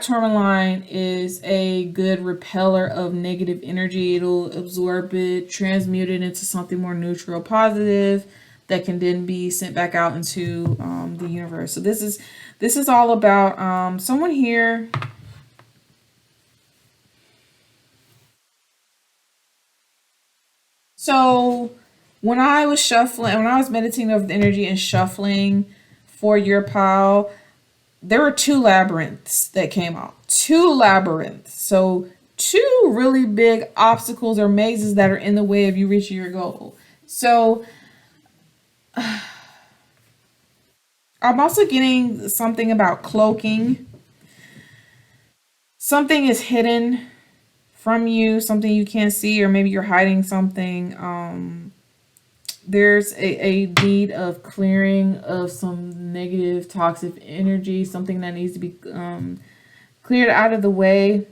tourmaline is a good repeller of negative energy. It'll absorb it, transmute it into something more neutral, positive, that can then be sent back out into the universe. So this is all about someone here. So when I was meditating over the energy and shuffling for your pile, there were 2 labyrinths that came out. 2 labyrinths. So 2 really big obstacles or mazes that are in the way of you reaching your goal. So I'm also getting something about cloaking. Something is hidden from you, something you can't see, or maybe you're hiding something. There's a need of clearing of some negative toxic energy, something that needs to be cleared out of the way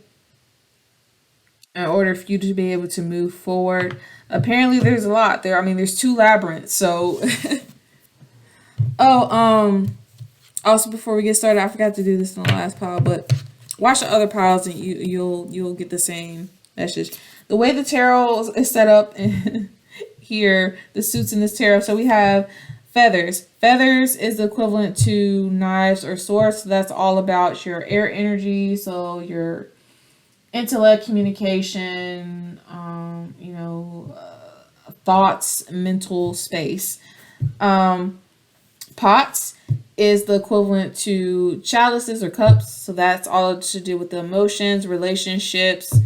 in order for you to be able to move forward. Apparently there's a lot there. I mean, there's 2 labyrinths. So also before we get started, I forgot to do this in the last pile, but watch the other piles and you'll get the same message. The way the tarot is set up here, the suits in this tarot. So we have feathers. Feathers is equivalent to knives or swords. So that's all about your air energy. So your intellect, communication, thoughts, mental space. Pots is the equivalent to chalices or cups. So that's all to do with the emotions, relationships,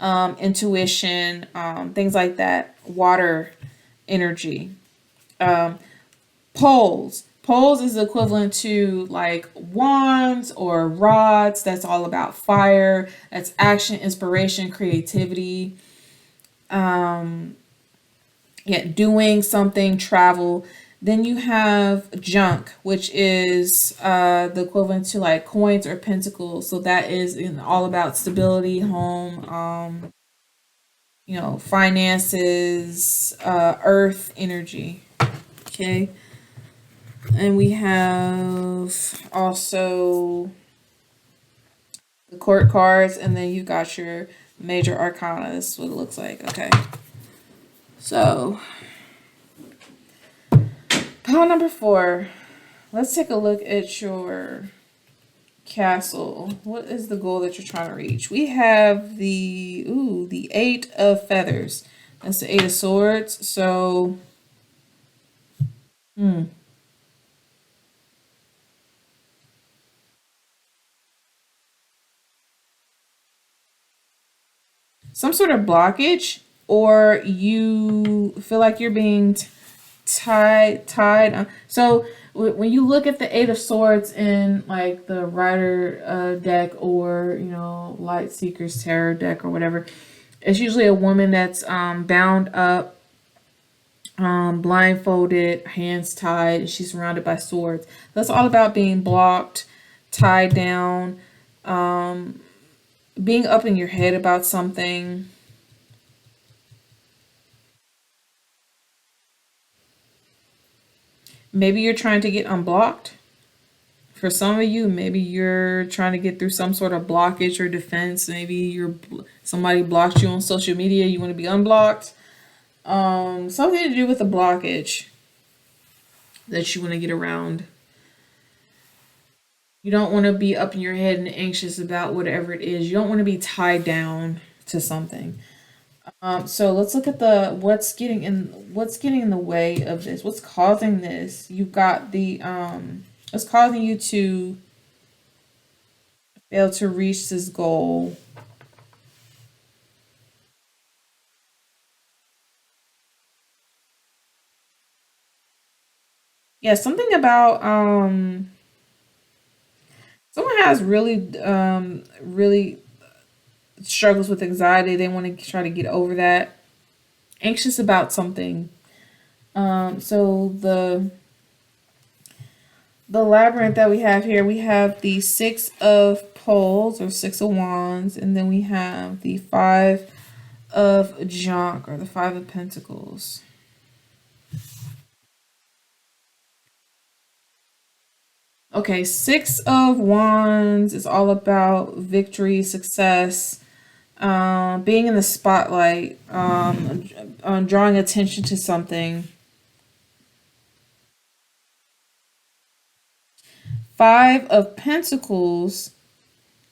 intuition, things like that. Water energy. Poles. Poles is equivalent to like wands or rods. That's all about fire. That's action, inspiration, creativity. Doing something, travel. Then you have junk, which is the equivalent to like coins or pentacles. So that is all about stability, home, finances, earth energy. Okay. And we have also the court cards, and then you got your major arcana. This is what it looks like. Okay. So Pile number 4. Let's take a look at your castle. What is the goal that you're trying to reach? We have the 8 of feathers. That's the 8 of swords. So, hmm, some sort of blockage, or you feel like you're being tied. So when you look at the 8 of swords in like the rider deck, or light seekers tarot deck or whatever, it's usually a woman that's bound up, blindfolded, hands tied, and she's surrounded by swords. That's all about being blocked, tied down, being up in your head about something. Maybe you're trying to get unblocked. For some of you, maybe you're trying to get through some sort of blockage or defense. Maybe somebody blocked you on social media. You want to be unblocked. Something to do with a blockage that you want to get around. You don't want to be up in your head and anxious about whatever it is. You don't want to be tied down to something. So let's look at the what's getting in the way of this. What's causing this? You've got the what's causing you to fail to reach this goal. Yeah, something about someone has really struggles with anxiety. They want to try to get over that. Anxious about something. So the labyrinth that we have here, we have the 6 of poles or 6 of wands, and then we have the 5 of junk or the 5 of pentacles. Okay, 6 of wands is all about victory, success, being in the spotlight, drawing attention to something. 5 of pentacles,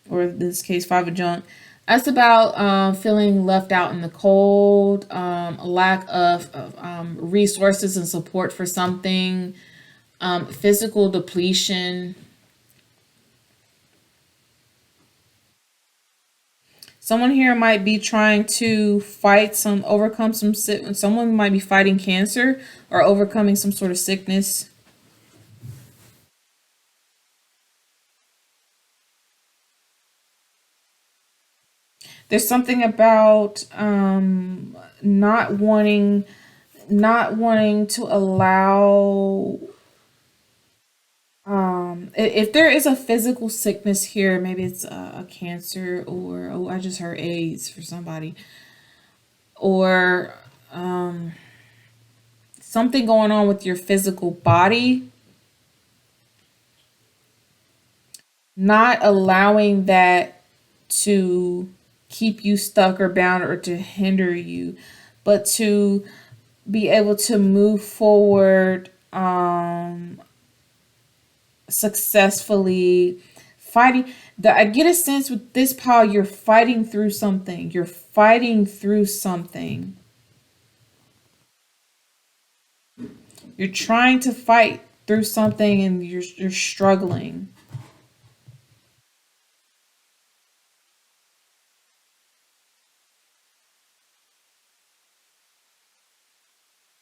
or in this case, 5 of junk. That's about feeling left out in the cold, a lack of resources and support for something, physical depletion. Someone here might be trying to overcome someone might be fighting cancer or overcoming some sort of sickness. There's something about not wanting to allow, if there is a physical sickness here, maybe it's a cancer, or oh, I just heard AIDS for somebody, or something going on with your physical body, not allowing that to keep you stuck or bound or to hinder you, but to be able to move forward successfully, fighting. I get a sense with this pile, you're fighting through something. You're fighting through something. You're trying to fight through something, and you're struggling.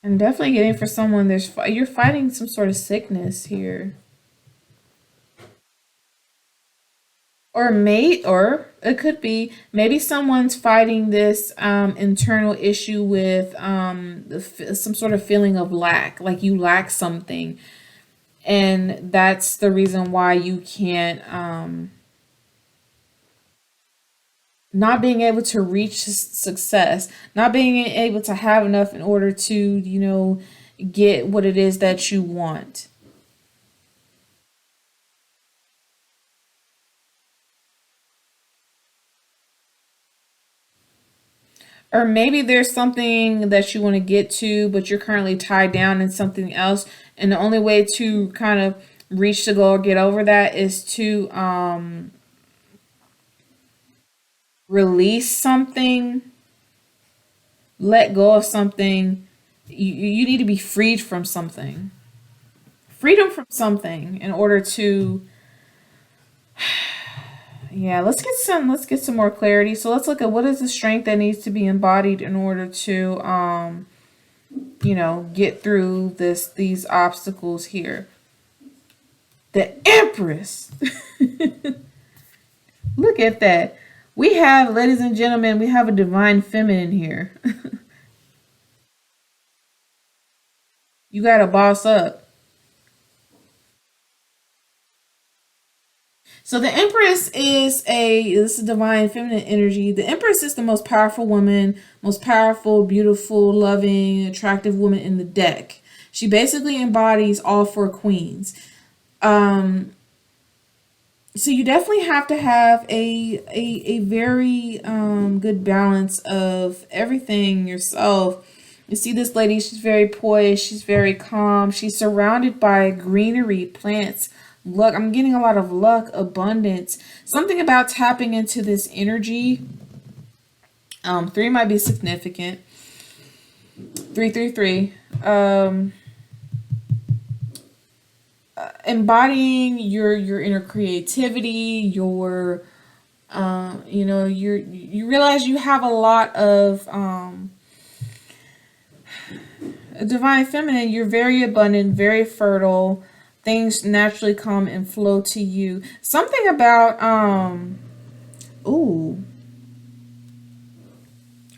And definitely getting for someone, you're fighting some sort of sickness here. Or it could be maybe someone's fighting this internal issue with some sort of feeling of lack, like you lack something, and that's the reason why you can't, not being able to reach success, not being able to have enough in order to get what it is that you want. Or maybe there's something that you want to get to, but you're currently tied down in something else. And the only way to kind of reach the goal or get over that is to release something, let go of something. You need to be freed from something. Freedom from something in order to, yeah, let's get some more clarity. So let's look at what is the strength that needs to be embodied in order to get through these obstacles here. The Empress. Look at that. We have, ladies and gentlemen, we have a divine feminine here. You got to boss up. So the Empress is this is divine feminine energy. The Empress is the most powerful woman, most powerful, beautiful, loving, attractive woman in the deck. She basically embodies all four queens. Um, so you definitely have to have a very good balance of everything yourself. You see this lady, she's very poised, she's very calm, she's surrounded by greenery, plants, luck. I'm getting a lot of luck, abundance. Something about tapping into this energy. Three might be significant. 333. Embodying your inner creativity, your you realize you have a lot of divine feminine. You're very abundant, very fertile. Things naturally come and flow to you. Something about ooh,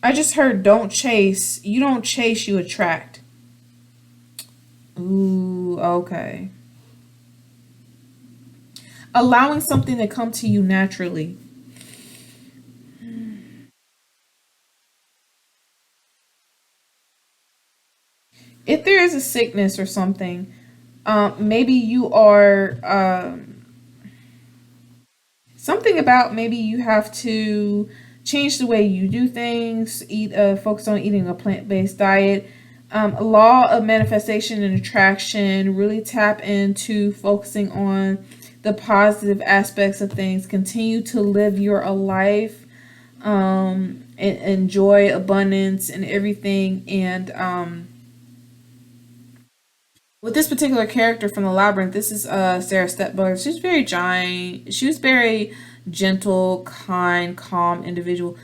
I just heard don't chase. You don't chase, you attract. Ooh, okay. Allowing something to come to you naturally. If there is a sickness or something, maybe you are something about maybe you have to change the way you do things. Focus on eating a plant-based diet. A law of manifestation and attraction. Really tap into focusing on the positive aspects of things. Continue to live your life. And enjoy abundance and everything. And with this particular character from the Labyrinth, this is Sarah Stepmother. She's very giant. She was very gentle, kind, calm individual.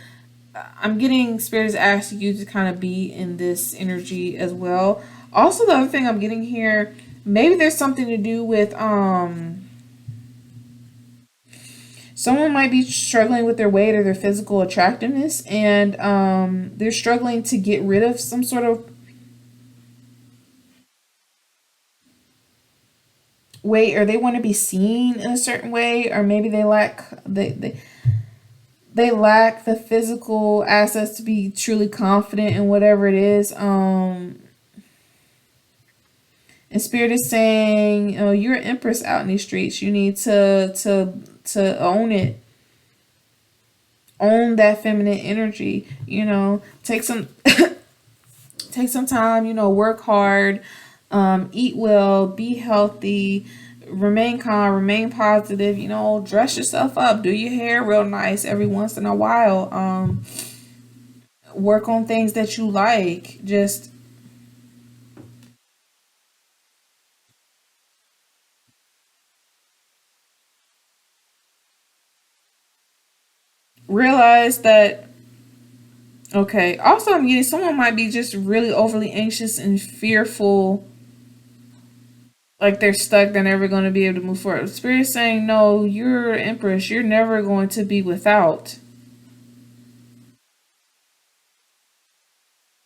I'm getting spirit is asking you to kind of be in this energy as well. Also, the other thing I'm getting here, maybe there's something to do with someone might be struggling with their weight or their physical attractiveness, and they're struggling to get rid of some sort of weight, or they want to be seen in a certain way, or maybe they lack the physical assets to be truly confident in whatever it is. And spirit is saying, oh, you're an empress out in these streets. You need to own it, own that feminine energy. Take some time. Work hard, eat well, be healthy, remain calm, remain positive. Dress yourself up, do your hair real nice every once in a while. Work on things that you like. Just realize that. Okay. Also, I'm getting someone might be just really overly anxious and fearful, like they're stuck, they're never going to be able to move forward. Spirit's saying, no, you're empress. You're never going to be without.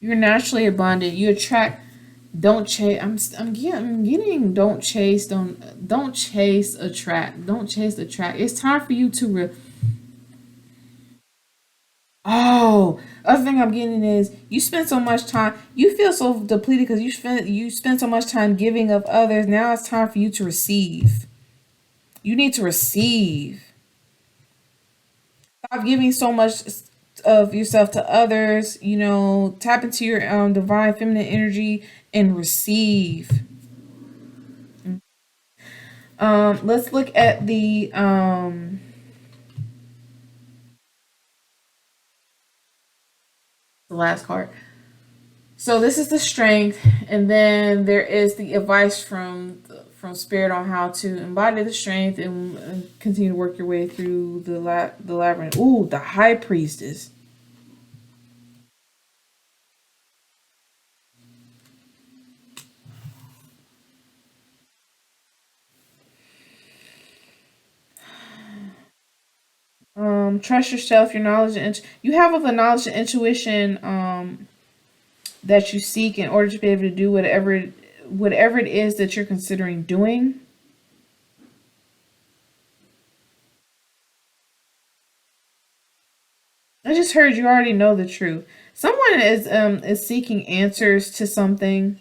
You're naturally abundant. You attract. Don't chase. I'm getting. Don't chase. Don't chase. Attract. Don't chase. Attract. It's time for you to. Oh, other thing I'm getting is you spend so much time. You feel so depleted because you spend so much time giving of others. Now it's time for you to receive. You need to receive. Stop giving so much of yourself to others. You know, tap into your divine feminine energy and receive. Let's look at the last card. So this is the strength, and then there is the advice from spirit on how to embody the strength and continue to work your way through the labyrinth. Ooh, the high priestess. Trust yourself, your knowledge, and you have all the knowledge and intuition that you seek in order to be able to do whatever it is that you're considering doing. I just heard you already know the truth. Someone is seeking answers to something.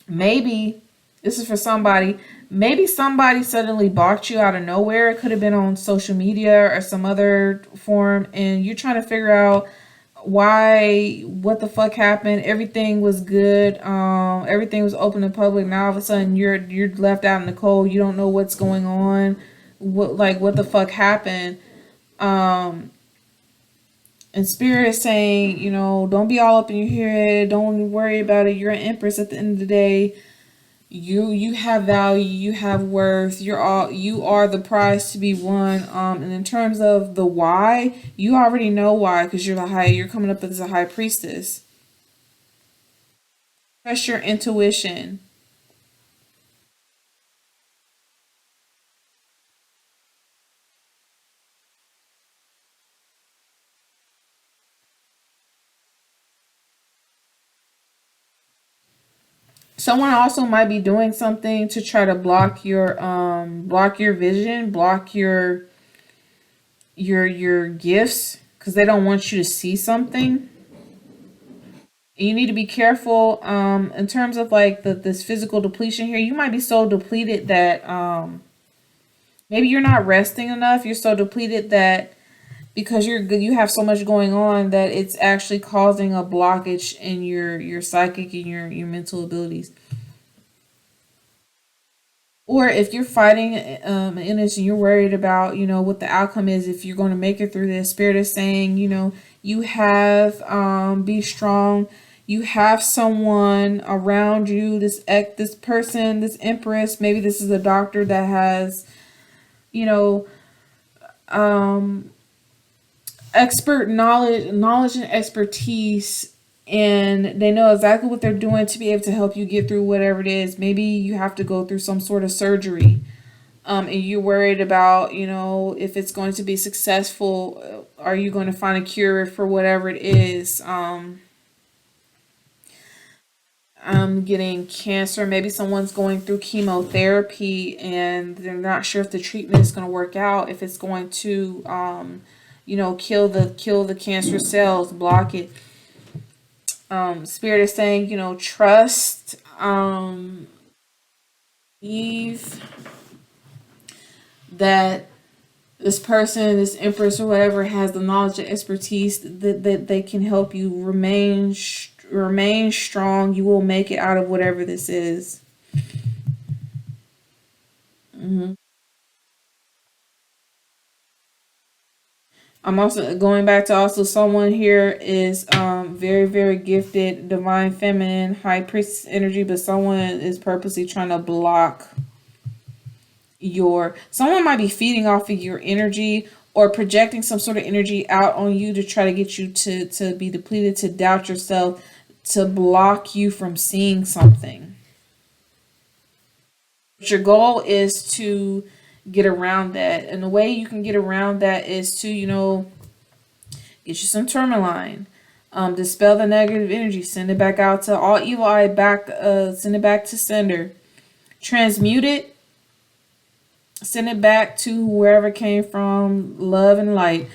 Maybe this is for somebody. Maybe somebody suddenly blocked you out of nowhere. It could have been on social media or some other form, and you're trying to figure out why, what the fuck happened. Everything was good. Everything was open in public. Now all of a sudden you're left out in the cold. You don't know what's going on. What the fuck happened? Um, and spirit is saying, you know, don't be all up in your head. Don't worry about it. You're an empress at the end of the day. You have value, you have worth, you are the prize to be won. And in terms of the why, you already know why, because you're coming up as a high priestess. Trust your intuition. Someone also might be doing something to try to block your vision, block your gifts, because they don't want you to see something. You need to be careful in terms of like this physical depletion here. You might be so depleted that maybe you're not resting enough. You're so depleted that because you have so much going on that it's actually causing a blockage in your psychic and your mental abilities. Or if you're fighting an illness and you're worried about, you know, what the outcome is, if you're going to make it through this, spirit is saying, you know, you have be strong. You have someone around you, this person, this empress. Maybe this is a doctor that has, you know, um, knowledge and expertise, and they know exactly what they're doing to be able to help you get through whatever it is. Maybe you have to go through some sort of surgery, and you're worried about, you know, if it's going to be successful. Are you going to find a cure for whatever it is? Getting cancer. Maybe someone's going through chemotherapy and they're not sure if the treatment is going to work out, if it's going to, you know, kill the cancer cells, block it. Spirit is saying, you know, trust, Eve, that this person, this empress or whatever, has the knowledge and expertise that they can help you remain strong. You will make it out of whatever this is. I'm also going back to also someone here is very very gifted, divine feminine, high priestess energy, but someone is purposely trying to block someone might be feeding off of your energy or projecting some sort of energy out on you to try to get you to be depleted, to doubt yourself, to block you from seeing something. But your goal is to get around that. And the way you can get around that is to, you know, get you some Tourmaline. Dispel the negative energy. Send it back out to all evil eye back. Send it back to sender. Transmute it. Send it back to wherever it came from. Love and light.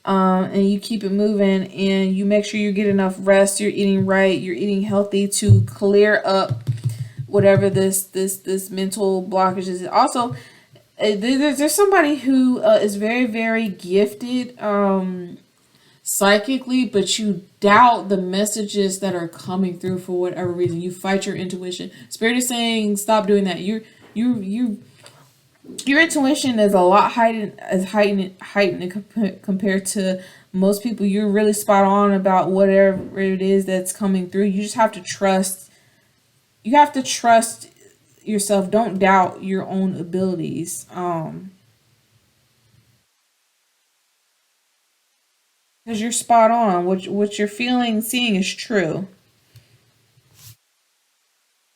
And you keep it moving. And you make sure you get enough rest. You're eating right. You're eating healthy to clear up whatever this mental blockage is. Also, There's somebody who is very, very gifted psychically, but you doubt the messages that are coming through for whatever reason. You fight your intuition. Spirit is saying, stop doing that. You your intuition is a lot heightened compared to most people. You're really spot on about whatever it is that's coming through. You just have to trust. You have to trust yourself. Don't doubt your own abilities. Because you're spot on. What you're feeling, seeing is true.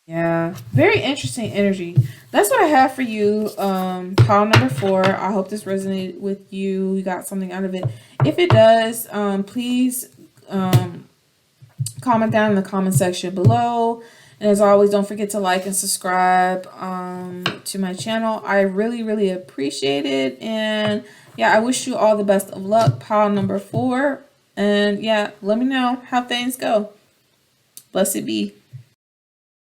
Yeah, very interesting energy. That's what I have for you. Pile number 4. I hope this resonated with you. You got something out of it. If it does, please comment down in the comment section below. And as always, don't forget to like and subscribe to my channel. I really, really appreciate it. And yeah, I wish you all the best of luck. Pile number 4. And yeah, let me know how things go. Blessed be.